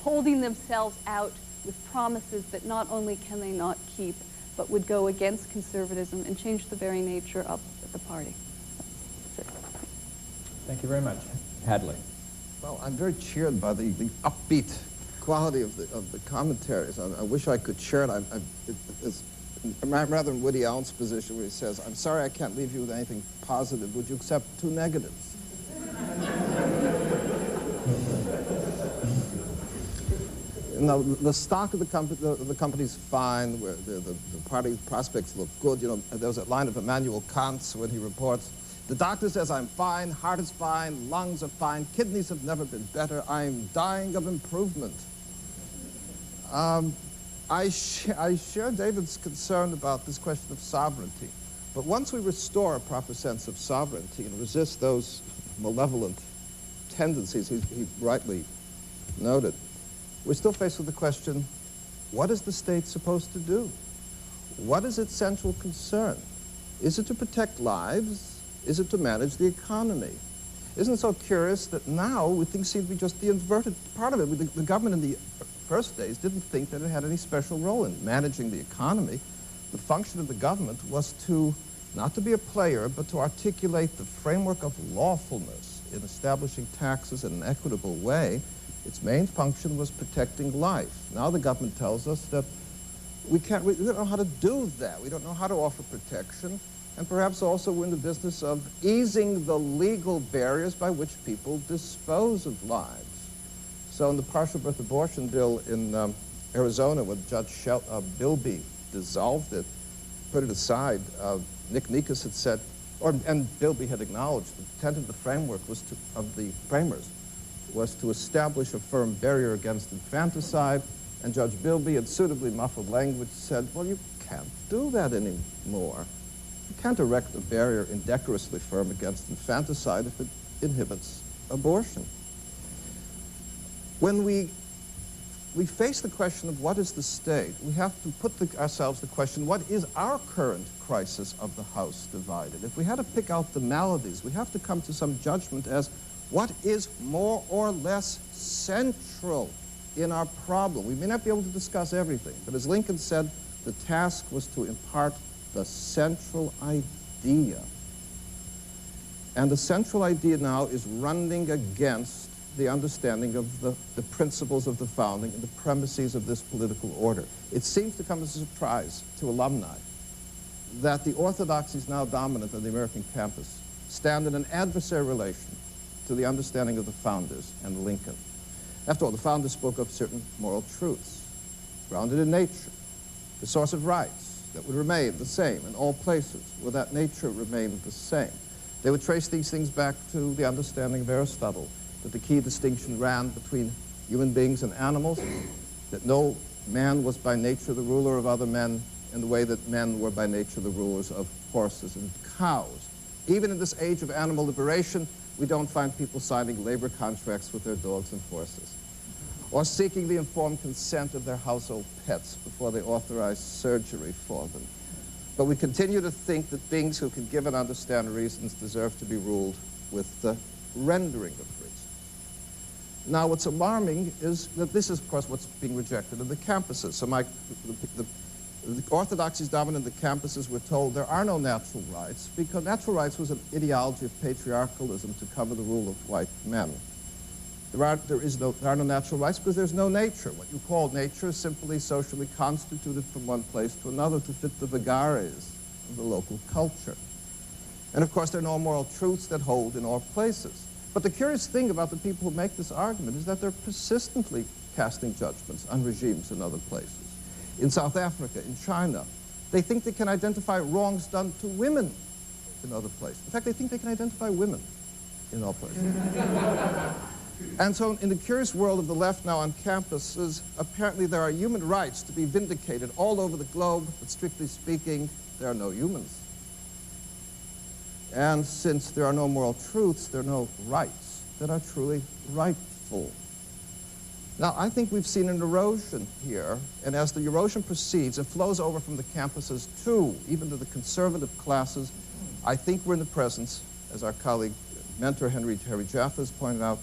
holding themselves out with promises that not only can they not keep, but would go against conservatism and change the very nature of the party. That's it. Thank you very much. Hadley. Well, I'm very cheered by the upbeat quality of the commentaries. I wish I could share it. It's rather in Woody Allen's position where he says, "I'm sorry I can't leave you with anything positive. Would you accept 2 negatives?" Now, the stock of the company's fine, where the party prospects look good. You know, there was that line of Immanuel Kant's when he reports, "The doctor says I'm fine, heart is fine, lungs are fine, kidneys have never been better, I'm dying of improvement." I share David's concern about this question of sovereignty. But once we restore a proper sense of sovereignty and resist those malevolent tendencies he rightly noted, we're still faced with the question, what is the state supposed to do? What is its central concern? Is it to protect lives? Is it to manage the economy? Isn't it so curious that now things seem to be just the inverted part of it? The government in the first days didn't think that it had any special role in managing the economy. The function of the government was to, not to be a player, but to articulate the framework of lawfulness in establishing taxes in an equitable way. Its main function was protecting life. Now the government tells us that we don't know how to do that. We don't know how to offer protection. And perhaps also we're in the business of easing the legal barriers by which people dispose of lives. So in the partial birth abortion bill in Arizona, when Judge Bilby dissolved it, put it aside, Nick Nikas had said, and Bilby had acknowledged, the intent of the framework was of the framers was to establish a firm barrier against infanticide, and Judge Bilby, in suitably muffled language, said, well, you can't do that anymore. You can't erect a barrier indecorously firm against infanticide if it inhibits abortion. When we face the question of what is the state, we have to put ourselves the question, what is our current crisis of the house divided? If we had to pick out the maladies, we have to come to some judgment as what is more or less central in our problem. We may not be able to discuss everything, but as Lincoln said, the task was to impart the central idea. And the central idea now is running against the understanding of the principles of the founding and the premises of this political order. It seems to come as a surprise to alumni that the orthodoxies now dominant on the American campus stand in an adversary relation to the understanding of the founders and Lincoln. After all, the founders spoke of certain moral truths, grounded in nature, the source of rights that would remain the same in all places where that nature remained the same. They would trace these things back to the understanding of Aristotle, that the key distinction ran between human beings and animals, that no man was by nature the ruler of other men in the way that men were by nature the rulers of horses and cows. Even in this age of animal liberation, we don't find people signing labor contracts with their dogs and horses, or seeking the informed consent of their household pets before they authorize surgery for them. But we continue to think that beings who can give and understand reasons deserve to be ruled with the rendering of reason. Now, what's alarming is that this is, of course, what's being rejected in the campuses. So the orthodoxies dominant the campuses were told there are no natural rights, because natural rights was an ideology of patriarchalism to cover the rule of white men. There are no natural rights because there's no nature. What you call nature is simply socially constituted from one place to another to fit the vagaries of the local culture. And of course, there are no moral truths that hold in all places. But the curious thing about the people who make this argument is that they're persistently casting judgments on regimes in other places. In South Africa, in China, they think they can identify wrongs done to women in other places. In fact, they think they can identify women in all places. And so in the curious world of the left now on campuses, apparently there are human rights to be vindicated all over the globe, but strictly speaking, there are no humans. And since there are no moral truths, there are no rights that are truly rightful. Now, I think we've seen an erosion here, and as the erosion proceeds, it flows over from the campuses to, even to the conservative classes. I think we're in the presence, as our colleague, mentor Terry Jaffa has pointed out,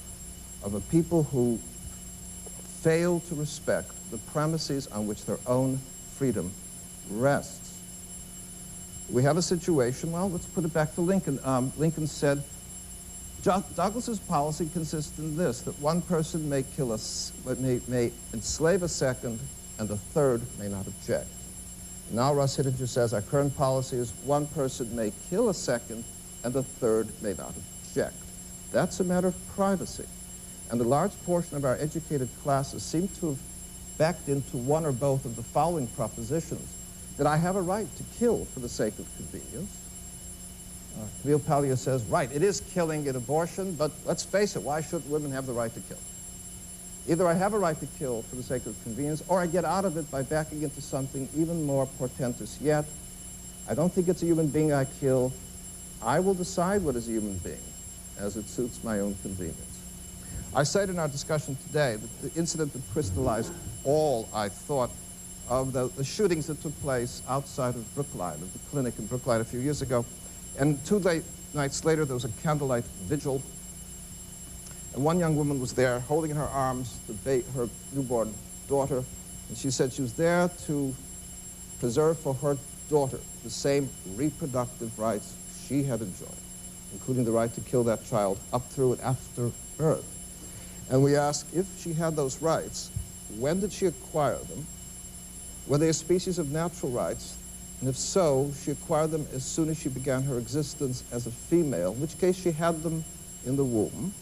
of a people who fail to respect the premises on which their own freedom rests. We have a situation, well, let's put it back to Lincoln. Lincoln said, Douglas's policy consists in this, that one person may may enslave a second, and a third may not object. Now Russ Hittinger says our current policy is one person may kill a second, and a third may not object. That's a matter of privacy. And a large portion of our educated classes seem to have backed into one or both of the following propositions: that I have a right to kill for the sake of convenience. Camille Paglia says, right, it is killing in abortion, but let's face it, why shouldn't women have the right to kill? Either I have a right to kill for the sake of convenience, or I get out of it by backing into something even more portentous yet. I don't think it's a human being I kill. I will decide what is a human being as it suits my own convenience. I cited in our discussion today that the incident that crystallized all, I thought, of the shootings that took place outside of Brookline, of the clinic in Brookline a few years ago, And 2 nights later, there was a candlelight vigil. And one young woman was there holding in her arms her newborn daughter. And she said she was there to preserve for her daughter the same reproductive rights she had enjoyed, including the right to kill that child up through and after birth. And we ask, if she had those rights, when did she acquire them? Were they a species of natural rights? And if so, she acquired them as soon as she began her existence as a female, in which case she had them in the womb.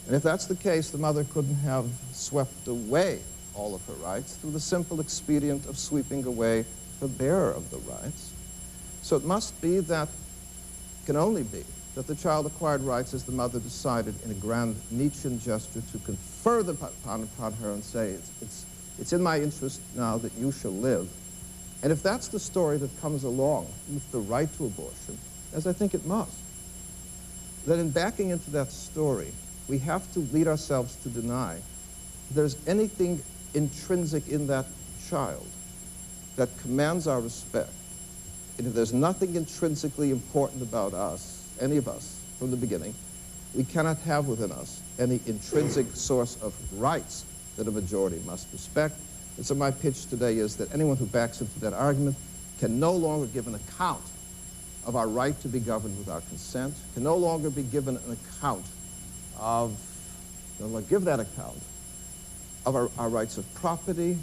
And if that's the case, the mother couldn't have swept away all of her rights through the simple expedient of sweeping away the bearer of the rights. So it must be that, can only be, that the child acquired rights as the mother decided in a grand Nietzschean gesture to confer them upon her and say, it's in my interest now that you shall live. And if that's the story that comes along with the right to abortion, as I think it must, then in backing into that story, we have to lead ourselves to deny there's anything intrinsic in that child that commands our respect. And if there's nothing intrinsically important about us, any of us, from the beginning, we cannot have within us any intrinsic source of rights that a majority must respect. And so my pitch today is that anyone who backs into that argument can no longer give an account of our right to be governed without consent, can no longer be given an account of, give that account of our rights of property,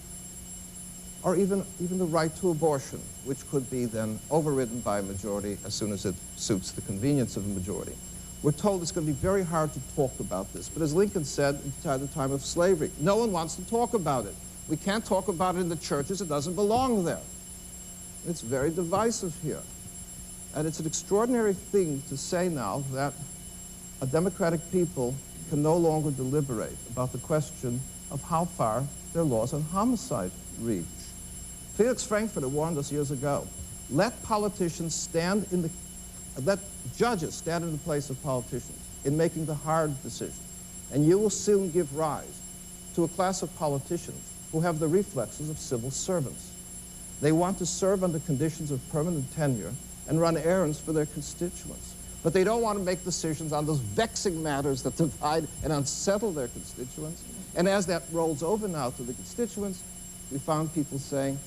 or even the right to abortion, which could be then overridden by a majority as soon as it suits the convenience of a majority. We're told it's going to be very hard to talk about this, but as Lincoln said at the time of slavery, no one wants to talk about it. We can't talk about it in the churches, it doesn't belong there. It's very divisive here. And it's an extraordinary thing to say now that a democratic people can no longer deliberate about the question of how far their laws on homicide reach. Felix Frankfurter warned us years ago, let judges stand in the place of politicians in making the hard decisions, and you will soon give rise to a class of politicians who have the reflexes of civil servants. They want to serve under conditions of permanent tenure and run errands for their constituents. But they don't want to make decisions on those vexing matters that divide and unsettle their constituents. And as that rolls over now to the constituents, we found people saying,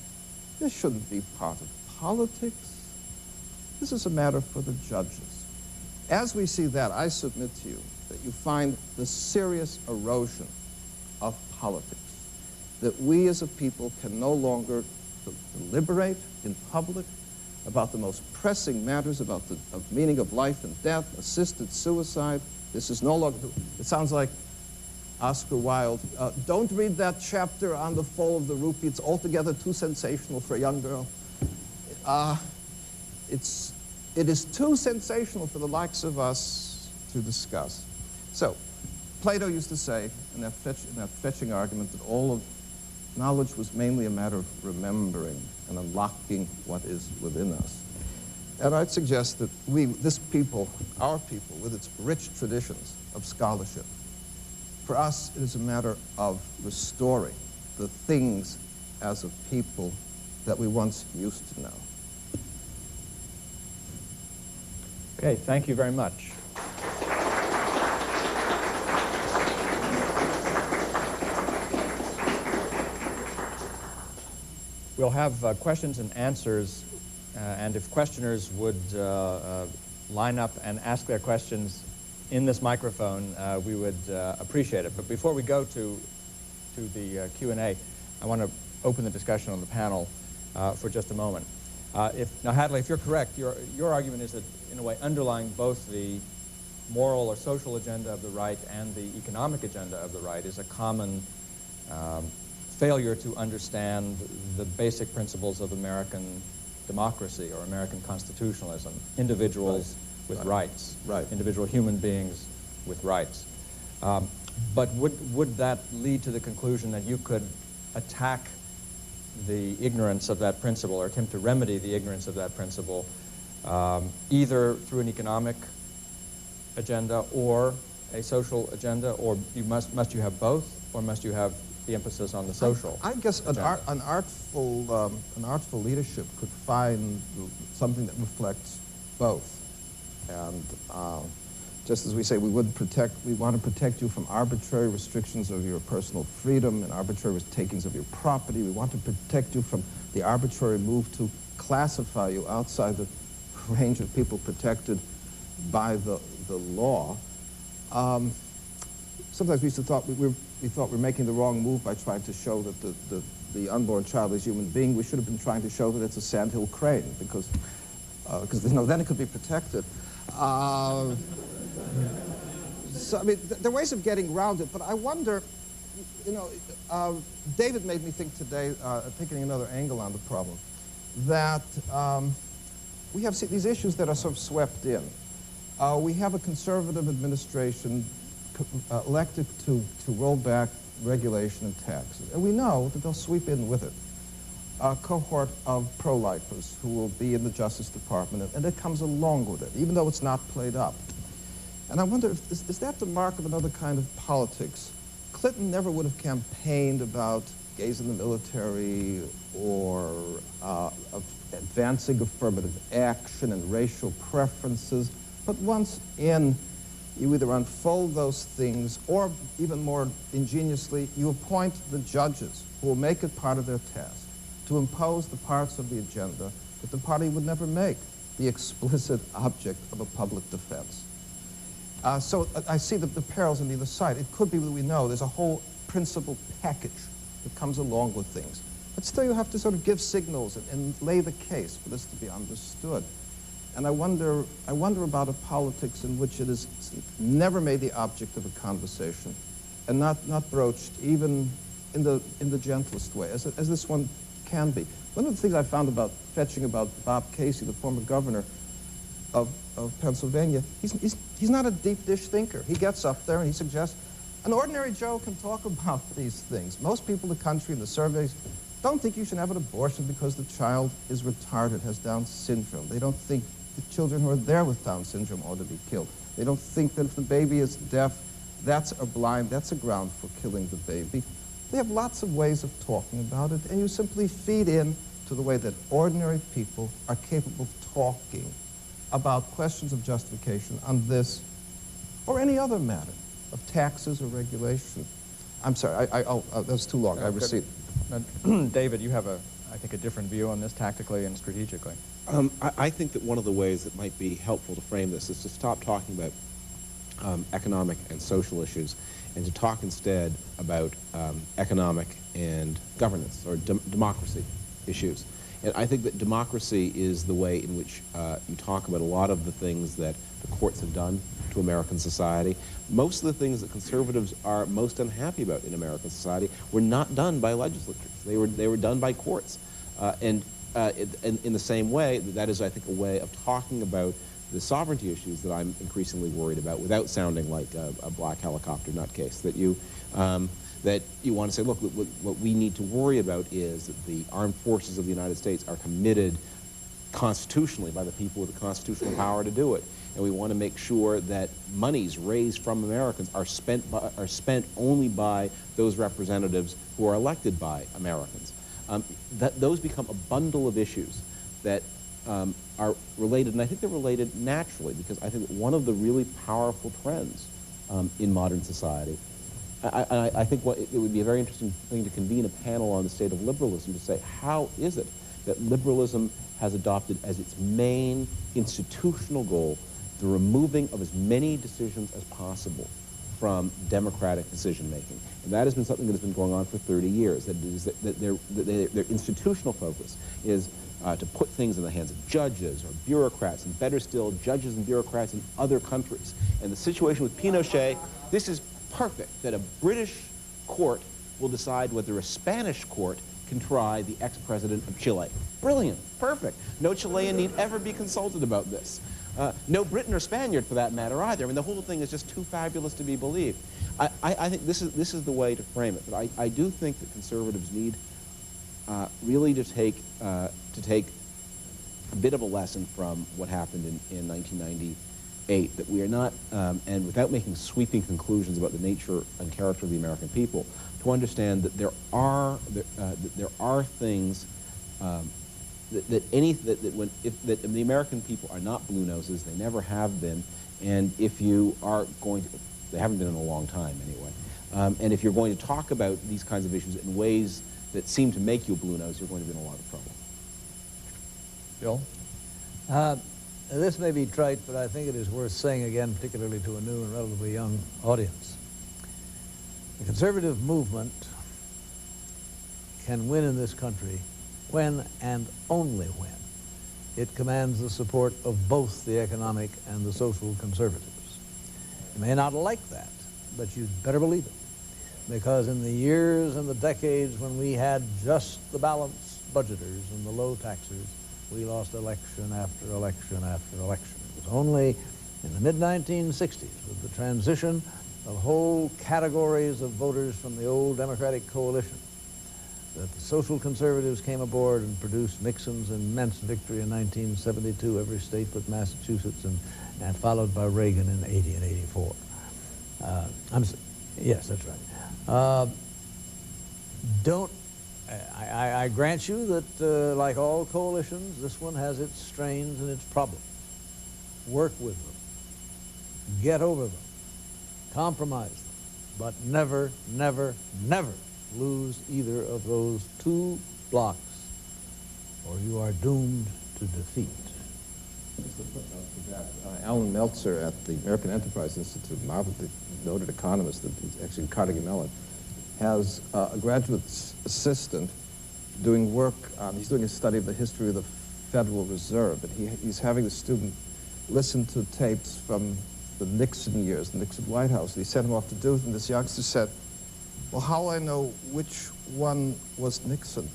this shouldn't be part of politics. This is a matter for the judges. As we see that, I submit to you that you find the serious erosion of politics, that we as a people can no longer deliberate in public about the most pressing matters, about the meaning of life and death, assisted suicide. This is no longer, it sounds like Oscar Wilde. Don't read that chapter on the fall of the rupee. It's altogether too sensational for a young girl. It is too sensational for the likes of us to discuss. So, Plato used to say in that fetching argument that all of knowledge was mainly a matter of remembering and unlocking what is within us. And I'd suggest that this people, our people, with its rich traditions of scholarship, for us it is a matter of restoring the things as a people that we once used to know. Okay, thank you very much. We'll have questions and answers, and if questioners would line up and ask their questions in this microphone, we would appreciate it. But before we go to the Q&A, I want to open the discussion on the panel for just a moment. Now, Hadley, if you're correct, your argument is that, in a way, underlying both the moral or social agenda of the right and the economic agenda of the right is a common failure to understand the basic principles of American democracy or American constitutionalism, individuals with rights, individual human beings with rights. But would that lead to the conclusion that you could attack the ignorance of that principle or attempt to remedy the ignorance of that principle either through an economic agenda or a social agenda, or must you have both, or must you have the emphasis on the social? I guess an artful leadership could find something that reflects both. And just as we say we want to protect you from arbitrary restrictions of your personal freedom and arbitrary takings of your property, we want to protect you from the arbitrary move to classify you outside the range of people protected by the law. Sometimes we used to thought we thought we're making the wrong move by trying to show that the unborn child is a human being. We should have been trying to show that it's a sandhill crane because then it could be protected. So, I mean, there are ways of getting around it, but I wonder, David made me think today, taking another angle on the problem, that we have these issues that are sort of swept in. We have a conservative administration elected to roll back regulation and taxes, and we know that they'll sweep in with it a cohort of pro-lifers who will be in the Justice Department, and it comes along with it, even though it's not played up. And I wonder, is that the mark of another kind of politics? Clinton never would have campaigned about gays in the military or advancing affirmative action and racial preferences, but once in, you either unfold those things or, even more ingeniously, you appoint the judges who will make it part of their task to impose the parts of the agenda that the party would never make the explicit object of a public defense. So I see the perils on either side. It could be that we know there's a whole principle package that comes along with things. But still you have to sort of give signals and lay the case for this to be understood. And I wonder about a politics in which it is never made the object of a conversation and not broached even in the gentlest way, as this one can be. One of the things I found fetching about Bob Casey, the former governor of Pennsylvania, he's not a deep dish thinker. He gets up there and he suggests an ordinary Joe can talk about these things. Most people in the country in the surveys don't think you should have an abortion because the child is retarded, has Down syndrome. They don't think the children who are there with Down syndrome ought to be killed. They don't think that if the baby is deaf, or blind, that's a ground for killing the baby. They have lots of ways of talking about it, and you simply feed in to the way that ordinary people are capable of talking about questions of justification on this or any other matter of taxes or regulation. I'm sorry, that's too long. I received. David, you have, I think, a different view on this tactically and strategically. I think that one of the ways that might be helpful to frame this is to stop talking about economic and social issues and to talk instead about economic and governance or democracy issues. And I think that democracy is the way in which you talk about a lot of the things that the courts have done to American society. Most of the things that conservatives are most unhappy about in American society were not done by legislatures. They were done by courts. And in the same way, that is, I think, a way of talking about the sovereignty issues that I'm increasingly worried about without sounding like a black helicopter nutcase. That you want to say, look, what we need to worry about is that the armed forces of the United States are committed constitutionally by the people with the constitutional power to do it. And we want to make sure that monies raised from Americans are spent only by those representatives who are elected by Americans. Those become a bundle of issues that are related, and I think they're related naturally, because I think that one of the really powerful trends in modern society, I think it would be a very interesting thing to convene a panel on the state of liberalism to say, how is it that liberalism has adopted as its main institutional goal the removing of as many decisions as possible from democratic decision-making? And that has been something that has been going on for 30 years. That is, that their institutional focus is to put things in the hands of judges or bureaucrats, and better still, judges and bureaucrats in other countries. And the situation with Pinochet, this is perfect, that a British court will decide whether a Spanish court can try the ex-president of Chile. Brilliant, perfect. No Chilean need ever be consulted about this. No Briton or Spaniard, for that matter, either. I mean, the whole thing is just too fabulous to be believed. I think this is the way to frame it. But I do think that conservatives need really to take a bit of a lesson from what happened in 1998, that we are not, and without making sweeping conclusions about the nature and character of the American people, to understand that there are things that the American people are not blue noses. They never have been, and if you are going to, they haven't been in a long time anyway. And if you're going to talk about these kinds of issues in ways that seem to make you a blue nose, you're going to be in a lot of trouble. Bill? This may be trite, but I think it is worth saying again, particularly to a new and relatively young audience. The conservative movement can win in this country when and only when it commands the support of both the economic and the social conservatives. You may not like that, but you'd better believe it, because in the years and the decades when we had just the balanced budgeters and the low taxers, we lost election after election after election. It was only in the mid-1960s, with the transition of whole categories of voters from the old Democratic coalition, that the social conservatives came aboard and produced Nixon's immense victory in 1972, every state but Massachusetts, and followed by Reagan in 80 and 84. Yes, that's right. I grant you that, like all coalitions, this one has its strains and its problems. Work with them. Get over them. Compromise them. But never, never, never lose either of those two blocks, or you are doomed to defeat. Alan Meltzer at the American Enterprise Institute, marvelous noted economist, actually Carnegie Mellon, has a graduate assistant doing work on, he's doing a study of the history of the Federal Reserve, and he's having the student listen to tapes from the Nixon years, the Nixon White House. And he sent him off to do it, and this youngster said, well, how will I know which one was Nixon?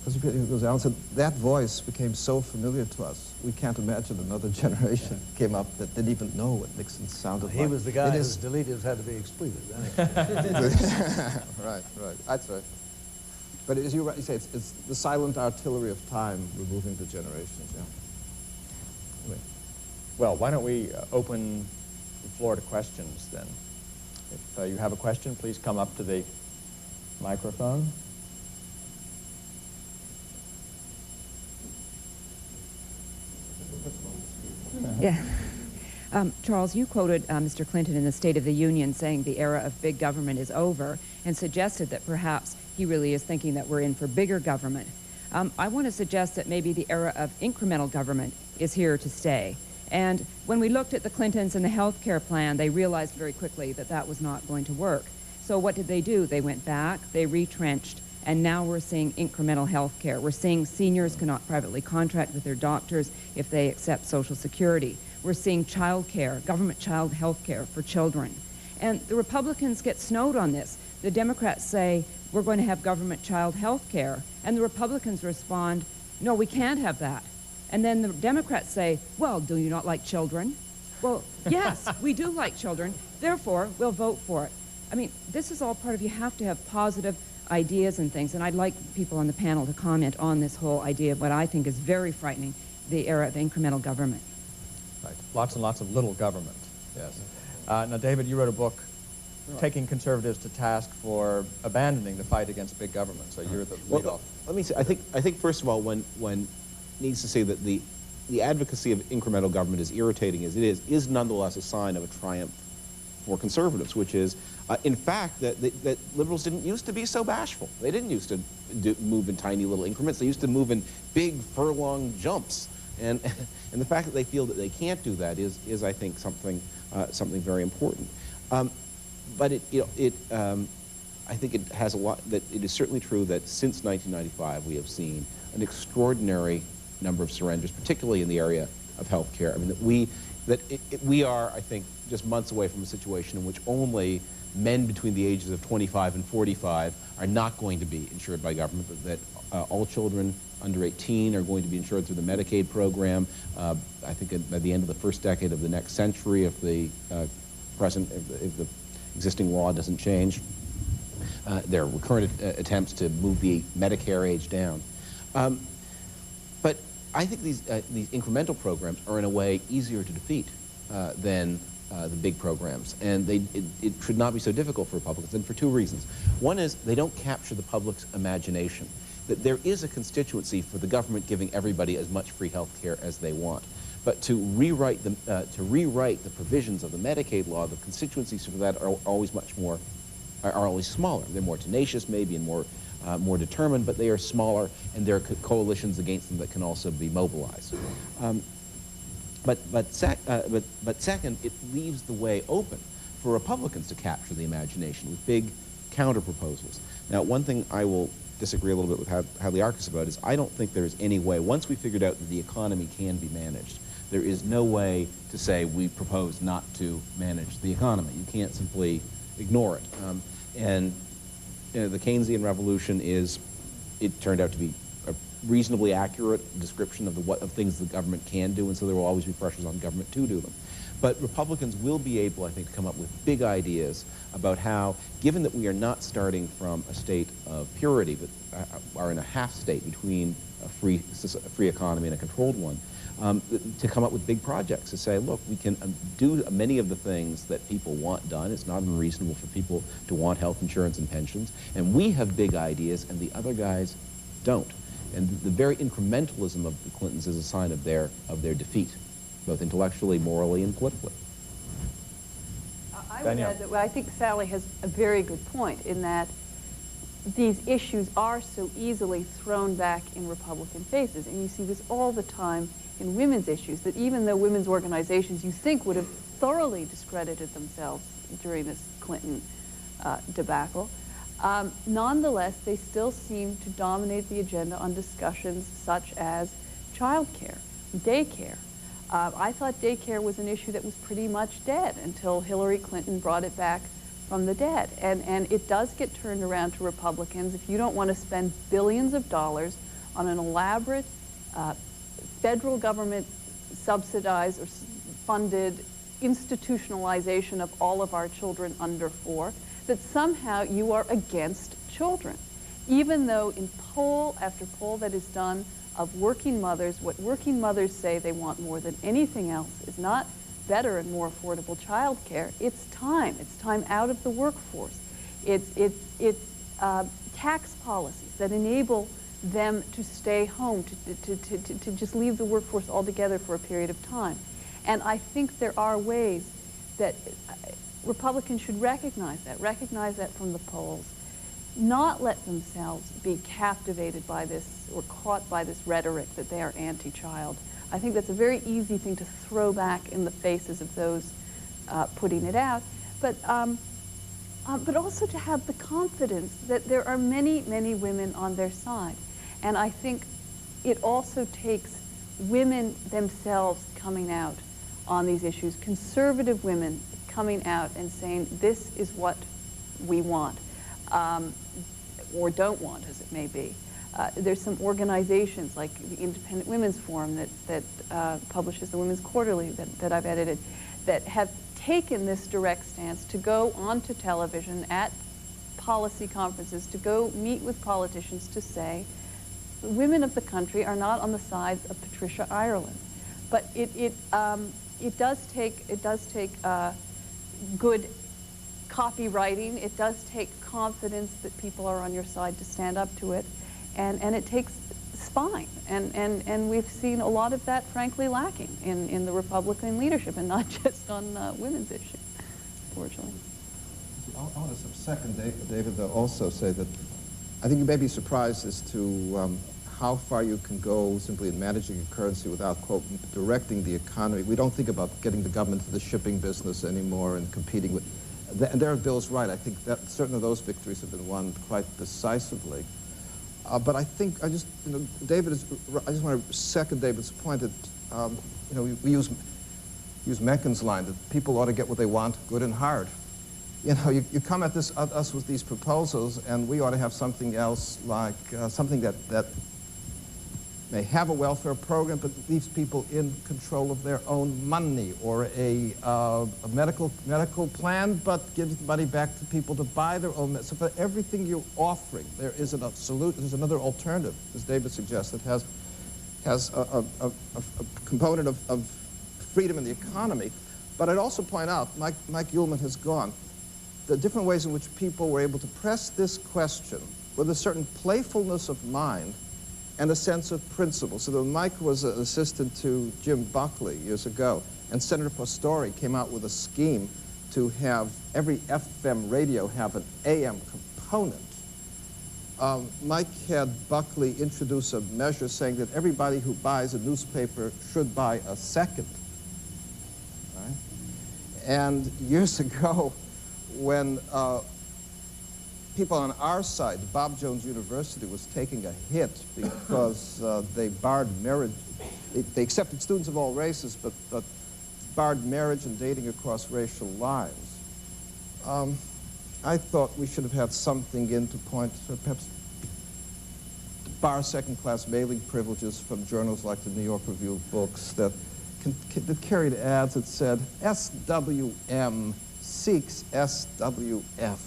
Because Alan said, that voice became so familiar to us, we can't imagine another generation came up that didn't even know what Nixon sounded like. He was the guy whose deletives had to be expleted. Right, that's right. But as you say, it's the silent artillery of time removing the generations, yeah. Well, why don't we open the floor to questions then? If you have a question, please come up to the microphone. Yeah. Charles, you quoted Mr. Clinton in the State of the Union saying the era of big government is over, and suggested that perhaps he really is thinking that we're in for bigger government. I want to suggest that maybe the era of incremental government is here to stay. And when we looked at the Clintons and the health care plan, they realized very quickly that that was not going to work. So what did they do? They went back, they retrenched, and now we're seeing incremental health care. We're seeing seniors cannot privately contract with their doctors if they accept Social Security. We're seeing child care, government child health care for children. And the Republicans get snowed on this. The Democrats say, we're going to have government child health care. And the Republicans respond, no, we can't have that. And then the Democrats say, well, do you not like children? Well, yes, we do like children. Therefore, we'll vote for it. I mean, this is all part of, you have to have positive ideas and things. And I'd like people on the panel to comment on this whole idea of what I think is very frightening, the era of incremental government. Right. Lots and lots of little government, yes. Now, David, you wrote a book taking conservatives to task for abandoning the fight against big government. So you're the lead off. Let me say, I think first of all, one needs to say that the advocacy of incremental government, as irritating as it is nonetheless a sign of a triumph for conservatives, which is, in fact, that liberals didn't used to be so bashful. They didn't used to move in tiny little increments. They used to move in big furlong jumps. And the fact that they feel that they can't do that is I think, something very important. But I think it has a lot, that it is certainly true that since 1995 we have seen an extraordinary number of surrenders, particularly in the area of health care. I mean, we are, I think, just months away from a situation in which only men between the ages of 25 and 45 are not going to be insured by government, but that all children under 18 are going to be insured through the Medicaid program. I think by the end of the first decade of the next century, if the if the existing law doesn't change. There are recurrent attempts to move the Medicare age down. But I think these incremental programs are in a way easier to defeat than the big programs. And it should not be so difficult for Republicans, and for two reasons. One is they don't capture the public's imagination. that there is a constituency for the government giving everybody as much free health care as they want. But to rewrite the provisions of the Medicaid law, the constituencies for that are always always smaller. They're more tenacious, maybe, and more determined, but they are smaller, and there are coalitions against them that can also be mobilized. But second, it leaves the way open for Republicans to capture the imagination with big counter-proposals. Now, one thing I will disagree a little bit with Hadley-Arkes about is I don't think there's any way, once we figured out that the economy can be managed, there is no way to say we propose not to manage the economy. You can't simply ignore it. And you know, the Keynesian revolution it turned out to be a reasonably accurate description of things the government can do, and so there will always be pressures on government to do them. But Republicans will be able, I think, to come up with big ideas about how, given that we are not starting from a state of purity, but are in a half state between a free economy and a controlled one, to come up with big projects to say, look, we can do many of the things that people want done. It's not unreasonable for people to want health insurance and pensions. And we have big ideas, and the other guys don't. And the very incrementalism of the Clintons is a sign of their defeat, both intellectually, morally, and politically. I would add that I think Sally has a very good point in that these issues are so easily thrown back in Republican faces. And you see this all the time in women's issues, that even though women's organizations you think would have thoroughly discredited themselves during this Clinton debacle, nonetheless, they still seem to dominate the agenda on discussions such as childcare, daycare. I thought daycare was an issue that was pretty much dead until Hillary Clinton brought it back from the dead. And it does get turned around to Republicans. If you don't want to spend billions of dollars on an elaborate federal government subsidized or funded institutionalization of all of our children under 4, that somehow you are against children. Even though in poll after poll that is done of working mothers, what working mothers say they want more than anything else is not better and more affordable child care. It's time. It's time out of the workforce. It's tax policies that enable them to stay home, to just leave the workforce altogether for a period of time. And I think there are ways that Republicans should recognize that from the polls, not let themselves be captivated by this or caught by this rhetoric that they are anti-child. I think that's a very easy thing to throw back in the faces of those putting it out, but also to have the confidence that there are many, many women on their side. And I think it also takes women themselves coming out on these issues, conservative women coming out and saying, this is what we want, or don't want, as it may be. There's some organizations like the Independent Women's Forum that publishes the Women's Quarterly that I've edited, that have taken this direct stance to go onto television at policy conferences, to go meet with politicians to say, the women of the country are not on the side of Patricia Ireland. But it does take good copywriting. It does take confidence that people are on your side to stand up to it. And it takes spine. And we've seen a lot of that, frankly, lacking in the Republican leadership, and not just on women's issues, unfortunately. I want to second David, though, also say that I think you may be surprised as to how far you can go simply in managing a currency without, quote, directing the economy. We don't think about getting the government to the shipping business anymore and competing with... And there are Bill's right. I think that certain of those victories have been won quite decisively. But I think, David is... I just want to second David's point that, we use Mencken's line that people ought to get what they want, good and hard. You come at us with these proposals, and we ought to have something else, like something that may have a welfare program, but leaves people in control of their own money, or a medical plan, but gives the money back to people to buy their own medicine. So for everything you're offering, there is there's another alternative, as David suggests, that has a component of freedom in the economy. But I'd also point out, Mike Uhlman has gone, the different ways in which people were able to press this question with a certain playfulness of mind and a sense of principle. So when Mike was an assistant to Jim Buckley years ago, and Senator Pastori came out with a scheme to have every FM radio have an AM component, Mike had Buckley introduce a measure saying that everybody who buys a newspaper should buy a second. Right? And years ago, when people on our side, Bob Jones University was taking a hit because they barred marriage. They accepted students of all races, but barred marriage and dating across racial lines. I thought we should have had something in to point to perhaps bar second-class mailing privileges from journals like the New York Review of Books that carried ads that said, SWM seeks SWF.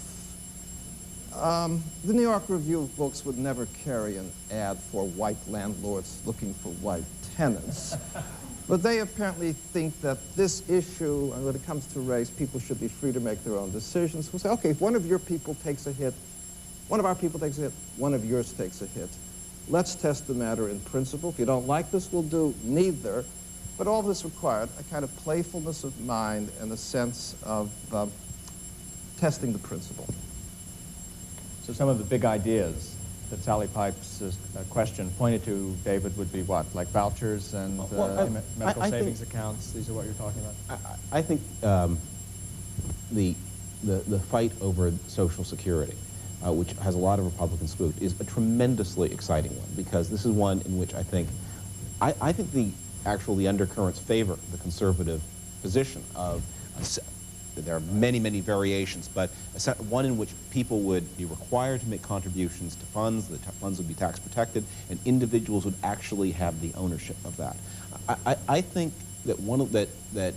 The New York Review of Books would never carry an ad for white landlords looking for white tenants. But they apparently think that this issue, and when it comes to race, people should be free to make their own decisions. We'll say, okay, if one of your people takes a hit, one of our people takes a hit, one of yours takes a hit. Let's test the matter in principle. If you don't like this, we'll do neither. But all this required a kind of playfulness of mind and a sense of testing the principle. So some of the big ideas that Sally Pipes' question pointed to, David, would be what? Like vouchers and medical savings accounts? These are what you're talking about? I think the fight over Social Security, which has a lot of Republican spooked, is a tremendously exciting one, because this is one in which I think the undercurrents favor the conservative position of there are many, many variations, but one in which people would be required to make contributions to funds, the funds would be tax protected, and individuals would actually have the ownership of that. I think that that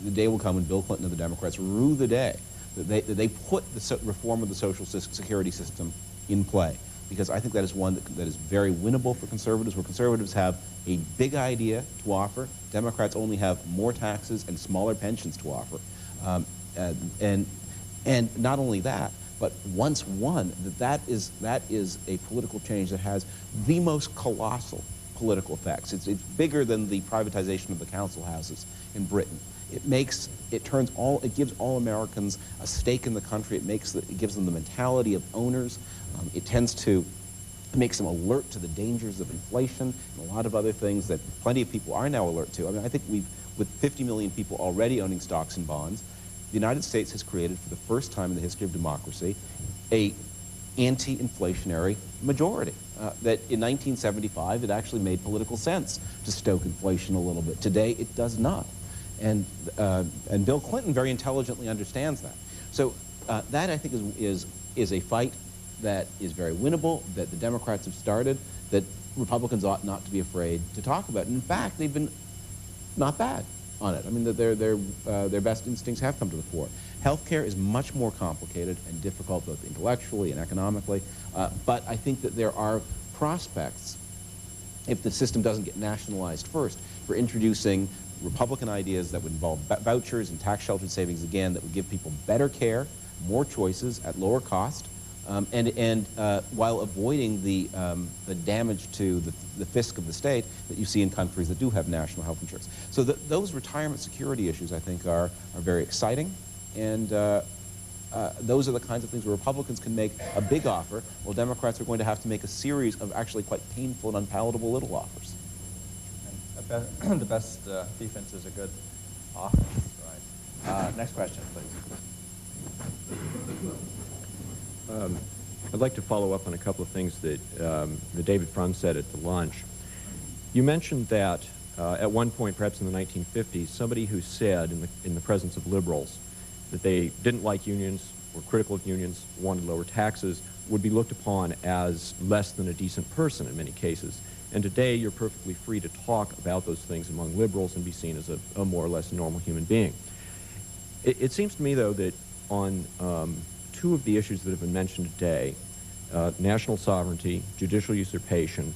the day will come when Bill Clinton and the Democrats rue the day that they put the reform of the Social Security system in play, because I think that is one that is very winnable for conservatives, where conservatives have a big idea to offer, Democrats only have more taxes and smaller pensions to offer. And not only that, but once won, that is a political change that has the most colossal political effects. It's bigger than the privatization of the council houses in Britain. It gives all Americans a stake in the country. It gives them the mentality of owners. It makes them alert to the dangers of inflation and a lot of other things that plenty of people are now alert to. I mean, I think with 50 million people already owning stocks and bonds, the United States has created, for the first time in the history of democracy, a anti-inflationary majority. That in 1975, it actually made political sense to stoke inflation a little bit. Today, it does not. And Bill Clinton very intelligently understands that. So that, I think, is a fight that is very winnable, that the Democrats have started, that Republicans ought not to be afraid to talk about. And in fact, they've been not bad on it. I mean, their best instincts have come to the fore. Healthcare is much more complicated and difficult, both intellectually and economically, but I think that there are prospects, if the system doesn't get nationalized first, for introducing Republican ideas that would involve vouchers and tax-sheltered savings, again, that would give people better care, more choices at lower cost, and while avoiding the damage to the fisc of the state that you see in countries that do have national health insurance. So those retirement security issues, I think, are very exciting, and those are the kinds of things where Republicans can make a big offer, while Democrats are going to have to make a series of actually quite painful and unpalatable little offers. And the best defense is a good offense, right? Next question, please. I'd like to follow up on a couple of things that David Frum said at the lunch. You mentioned that at one point, perhaps in the 1950s, somebody who said in the presence of liberals that they didn't like unions, were critical of unions, wanted lower taxes, would be looked upon as less than a decent person in many cases. And today, you're perfectly free to talk about those things among liberals and be seen as a more or less normal human being. It seems to me, though, that on two of the issues that have been mentioned today, national sovereignty, judicial usurpation,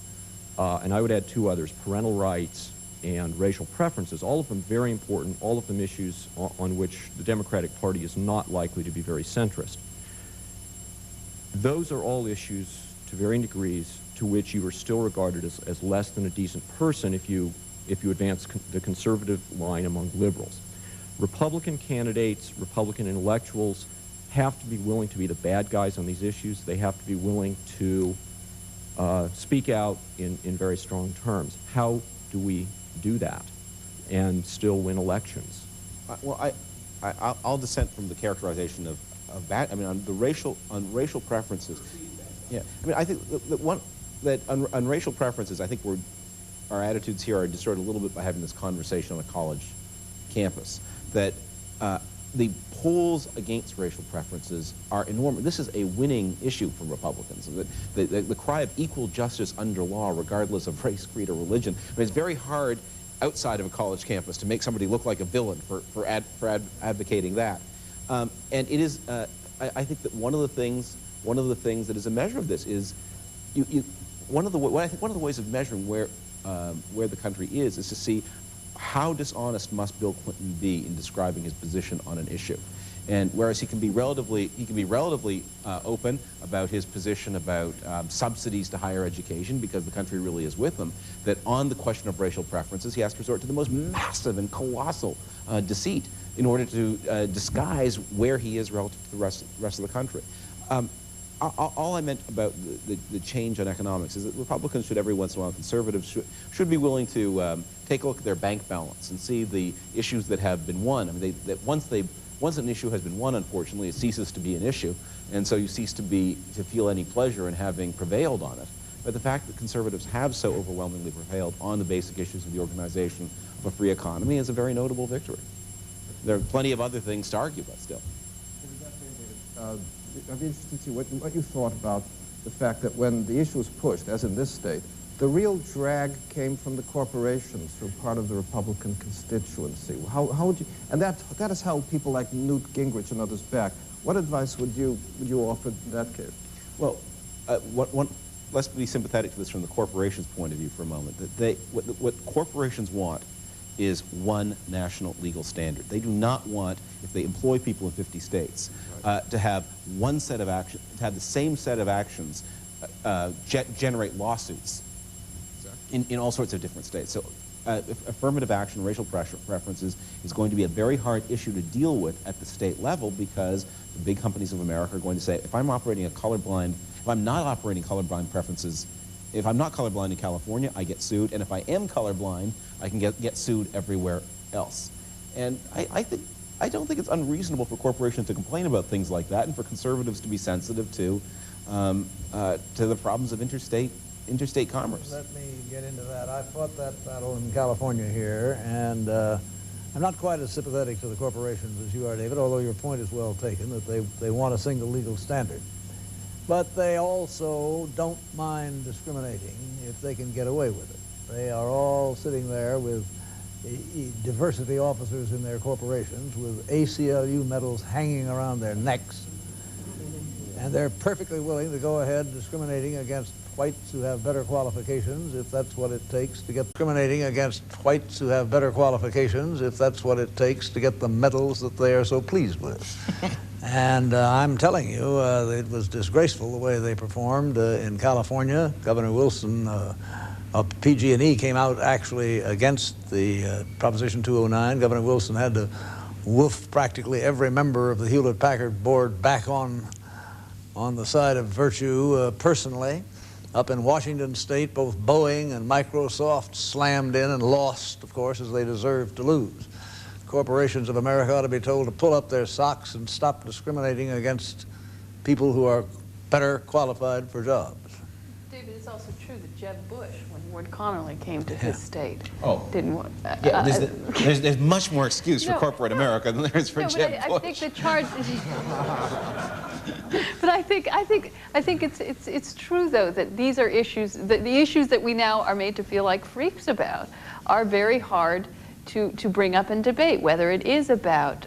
and I would add two others, parental rights and racial preferences, all of them very important, all of them issues on which the Democratic Party is not likely to be very centrist. Those are all issues to varying degrees to which you are still regarded as less than a decent person if you advance the conservative line among liberals. Republican candidates, Republican intellectuals have to be willing to be the bad guys on these issues. They have to be willing to speak out in very strong terms. How do we do that and still win elections? Well, I'll dissent from the characterization of that. I mean, on racial preferences. Yeah, I mean, I think on racial preferences, I think our attitudes here are distorted a little bit by having this conversation on a college campus. That the polls against racial preferences are enormous. This is a winning issue for Republicans. The cry of equal justice under law, regardless of race, creed, or religion. I mean, it's very hard outside of a college campus to make somebody look like a villain for advocating that. And it is, I think that one of the things that is a measure of this is, one of the ways of measuring where the country is to see how dishonest must Bill Clinton be in describing his position on an issue. And whereas he can be relatively open about his position about subsidies to higher education because the country really is with him, that on the question of racial preferences he has to resort to the most massive and colossal deceit in order to disguise where he is relative to the rest of the country. All I meant about the change on economics is that Republicans should, every once in a while, conservatives should be willing to take a look at their bank balance and see the issues that have been won. I mean, once an issue has been won, unfortunately, it ceases to be an issue, and so you cease to feel any pleasure in having prevailed on it. But the fact that conservatives have so overwhelmingly prevailed on the basic issues of the organization of a free economy is a very notable victory. There are plenty of other things to argue about still. I'd be interested to see what you thought about the fact that when the issue was pushed, as in this state, the real drag came from the corporations who are part of the Republican constituency. How would you, and that has held people like Newt Gingrich and others back. What advice would you offer in that case? Well, let's be sympathetic to this from the corporation's point of view for a moment. That what corporations want is one national legal standard. They do not want, if they employ people in 50 states, to have one set of actions, to have the same set of actions generate lawsuits in all sorts of different states. So affirmative action, racial preferences is going to be a very hard issue to deal with at the state level because the big companies of America are going to say, if I'm operating a colorblind, if I'm not operating colorblind preferences, if I'm not colorblind in California, I get sued, and if I am colorblind, I can get sued everywhere else. And I don't think it's unreasonable for corporations to complain about things like that, and for conservatives to be sensitive to the problems of interstate commerce. Let me get into that. I fought that battle in California here, and I'm not quite as sympathetic to the corporations as you are, David, although your point is well taken, that they want a single legal standard. But they also don't mind discriminating if they can get away with it. They are all sitting there with diversity officers in their corporations with ACLU medals hanging around their necks, and they're perfectly willing to go ahead discriminating against whites who have better qualifications if that's what it takes to get discriminating against whites who have better qualifications if that's what it takes to get the medals that they are so pleased with. And I'm telling you, it was disgraceful the way they performed in California. Governor Wilson of PG&E came out actually against the Proposition 209. Governor Wilson had to woof practically every member of the Hewlett-Packard board back on the side of virtue personally. Up in Washington State, both Boeing and Microsoft slammed in and lost, of course, as they deserved to lose. Corporations of America ought to be told to pull up their socks and stop discriminating against people who are better qualified for jobs. David, it's also true that Jeb Bush, when Ward Connerly came to his state, didn't want... there's much more excuse for corporate America than there is for Jeb Bush. I think the charge... But I think it's true, though, that these are issues, the issues that we now are made to feel like freaks about are very hard to bring up and debate, whether it is about,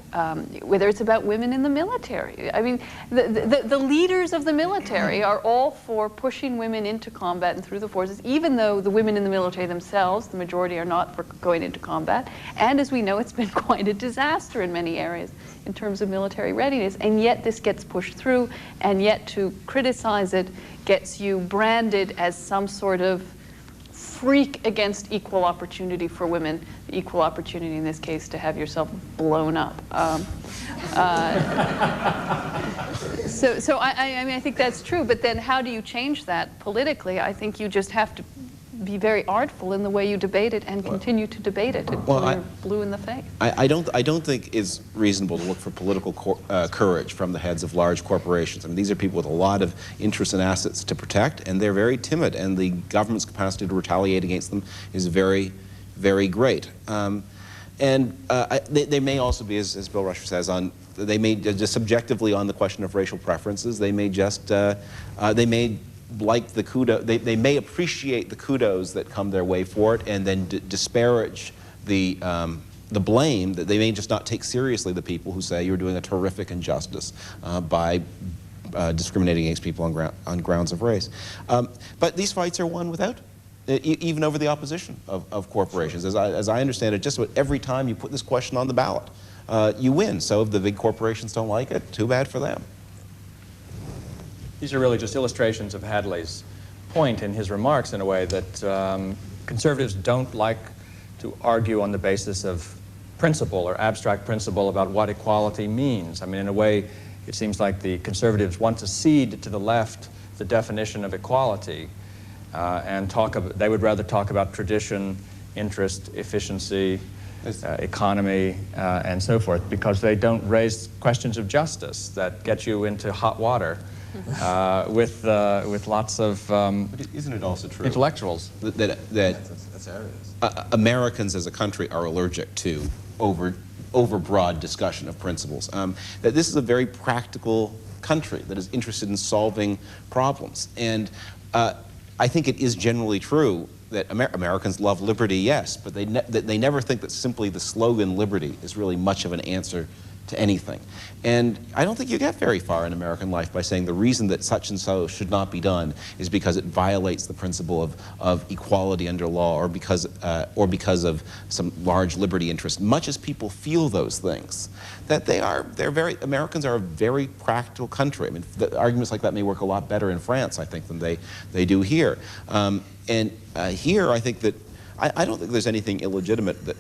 whether it's about women in the military. I mean, the leaders of the military are all for pushing women into combat and through the forces, even though the women in the military themselves, the majority, are not for going into combat. And as we know, it's been quite a disaster in many areas in terms of military readiness, and yet this gets pushed through, and yet to criticize it gets you branded as some sort of freak against equal opportunity for women, the equal opportunity in this case to have yourself blown up. So I mean, I think that's true, but then how do you change that politically? I think you just have to be very artful in the way you debate it and continue to debate it until you're blue in the face. I don't think it's reasonable to look for political courage from the heads of large corporations. I mean, these are people with a lot of interests and assets to protect, and they're very timid, and the government's capacity to retaliate against them is very, very great. They may also be, as Bill Rusher says, they may just subjectively on the question of racial preferences, they may just, they may like the kudos, they may appreciate the kudos that come their way for it, and then disparage the blame, that they may just not take seriously the people who say you're doing a terrific injustice by discriminating against people on grounds of race. But these fights are won without, even over the opposition of corporations. As I understand it, just about every time you put this question on the ballot, you win. So if the big corporations don't like it, too bad for them. These are really just illustrations of Hadley's point in his remarks, in a way, that conservatives don't like to argue on the basis of principle or abstract principle about what equality means. I mean, in a way, it seems like the conservatives want to cede to the left the definition of equality, and they would rather talk about tradition, interest, efficiency, economy, and so forth, because they don't raise questions of justice that get you into hot water with lots of isn't it also true intellectuals that Americans as a country are allergic to overbroad discussion of principles, that this is a very practical country that is interested in solving problems, and I think it is generally true that Americans love liberty, yes, but they never think that simply the slogan liberty is really much of an answer to anything. And I don't think you get very far in American life by saying the reason that such and so should not be done is because it violates the principle of equality under law, or because of some large liberty interest. Much as people feel those things, that Americans are a very practical country. I mean, arguments like that may work a lot better in France, I think, than they do here. Here, I think that I don't think there's anything illegitimate that,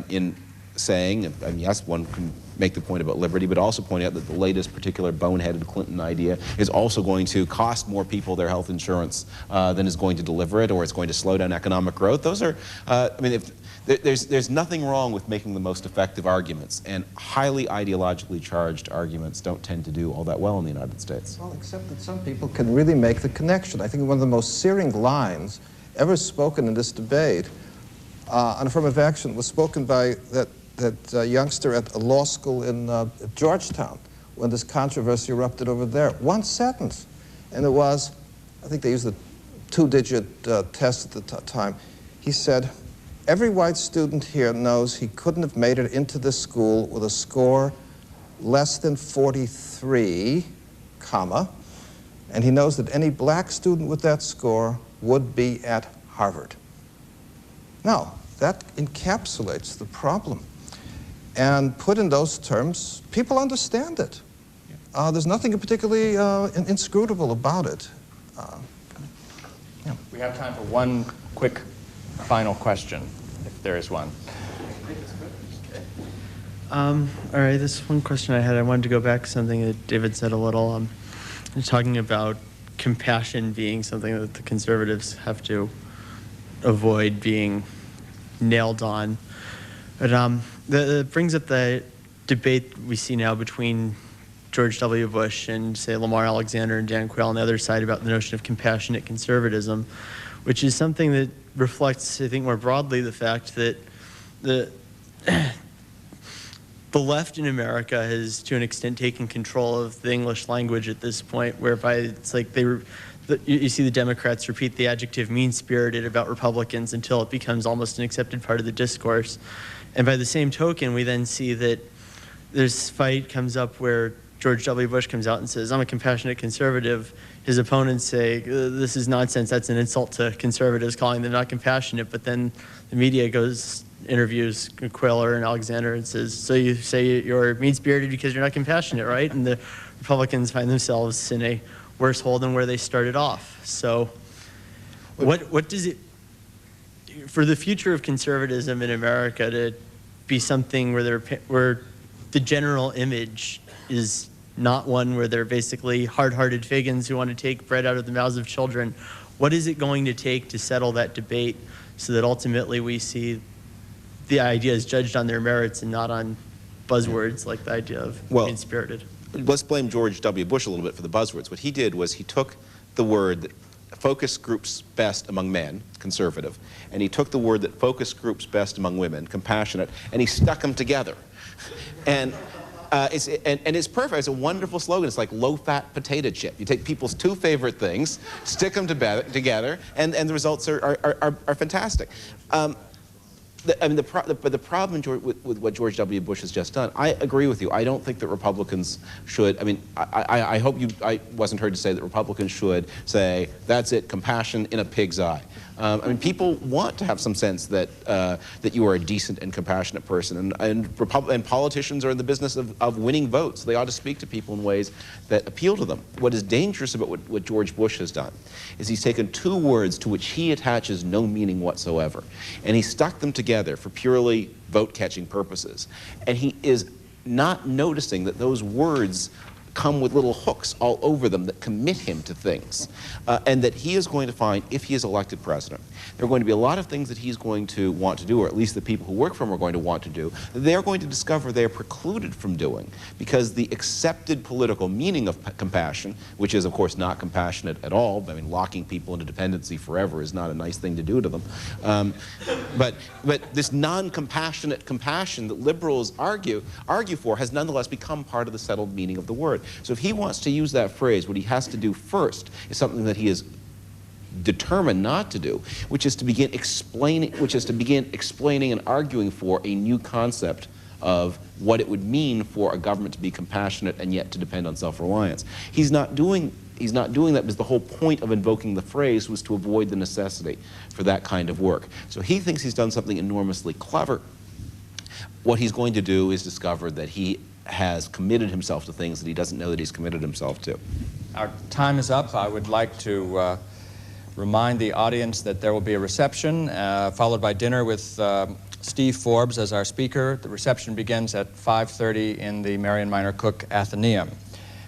in saying, I mean, yes, one can make the point about liberty, but also point out that the latest particular boneheaded Clinton idea is also going to cost more people their health insurance than is going to deliver it, or it's going to slow down economic growth. Those are, I mean, there's nothing wrong with making the most effective arguments, and highly ideologically charged arguments don't tend to do all that well in the United States. Well, except that some people can really make the connection. I think one of the most searing lines ever spoken in this debate on affirmative action was spoken by that youngster at a law school in Georgetown when this controversy erupted over there. One sentence. And it was, I think they used a two-digit test at the time. He said, every white student here knows he couldn't have made it into this school with a score less than 43, comma, and he knows that any black student with that score would be at Harvard. Now, that encapsulates the problem. And put in those terms, people understand it. There's nothing particularly inscrutable about it. Yeah. We have time for one quick final question, if there is one. All right, this one question I had, I wanted to go back to something that David said a little. Talking about compassion being something that the conservatives have to avoid being nailed on. But that brings up the debate we see now between George W. Bush and, say, Lamar Alexander and Dan Quayle on the other side about the notion of compassionate conservatism, which is something that reflects, I think, more broadly the fact that the left in America has, to an extent, taken control of the English language at this point, whereby it's like you see the Democrats repeat the adjective mean-spirited about Republicans until it becomes almost an accepted part of the discourse. And by the same token, we then see that this fight comes up where George W. Bush comes out and says, I'm a compassionate conservative. His opponents say, this is nonsense, that's an insult to conservatives, calling them not compassionate. But then the media interviews Quayle and Alexander and says, so you say you're mean-spirited because you're not compassionate, right? And the Republicans find themselves in a worse hole than where they started off. So what does it, for the future of conservatism in America to be something where the general image is not one where they're basically hard-hearted Fagans who want to take bread out of the mouths of children, what is it going to take to settle that debate so that ultimately we see the ideas judged on their merits and not on buzzwords like the idea of mean-spirited? Let's blame George W. Bush a little bit for the buzzwords. What he did was he took the word that focus groups best among men, conservative, and he took the word that focus groups best among women, compassionate, and he stuck them together. And it's perfect. It's a wonderful slogan. It's like low-fat potato chip. You take people's two favorite things, stick them together, and the results are fantastic. But the problem with what George W. Bush has just done, I agree with you. I don't think that Republicans should, I mean, I hope I wasn't heard to say that Republicans should say, that's it, compassion in a pig's eye. I mean, people want to have some sense that that you are a decent and compassionate person, and politicians are in the business of winning votes. They ought to speak to people in ways that appeal to them. What is dangerous about what George Bush has done is he's taken two words to which he attaches no meaning whatsoever, and he stuck them together for purely vote-catching purposes. And he is not noticing that those words come with little hooks all over them that commit him to things. And that he is going to find, if he is elected president, there are going to be a lot of things that he's going to want to do, or at least the people who work for him are going to want to do, that they're going to discover they're precluded from doing, because the accepted political meaning of compassion, which is of course not compassionate at all, I mean locking people into dependency forever is not a nice thing to do to them, but this non-compassionate compassion that liberals argue for has nonetheless become part of the settled meaning of the word. So if he wants to use that phrase, what he has to do first is something that he is determined not to do, which is to begin explaining and arguing for a new concept of what it would mean for a government to be compassionate and yet to depend on self-reliance. He's not doing that because the whole point of invoking the phrase was to avoid the necessity for that kind of work. So he thinks he's done something enormously clever. What he's going to do is discover that he has committed himself to things that he doesn't know that he's committed himself to. Our time is up. I would like to remind the audience that there will be a reception followed by dinner with Steve Forbes as our speaker. The reception begins at 5:30 in the Marion Miner Cook Athenaeum.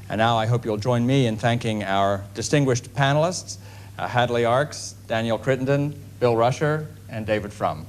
And now I hope you'll join me in thanking our distinguished panelists, Hadley Arks, Daniel Crittenden, Bill Rusher, and David Frum.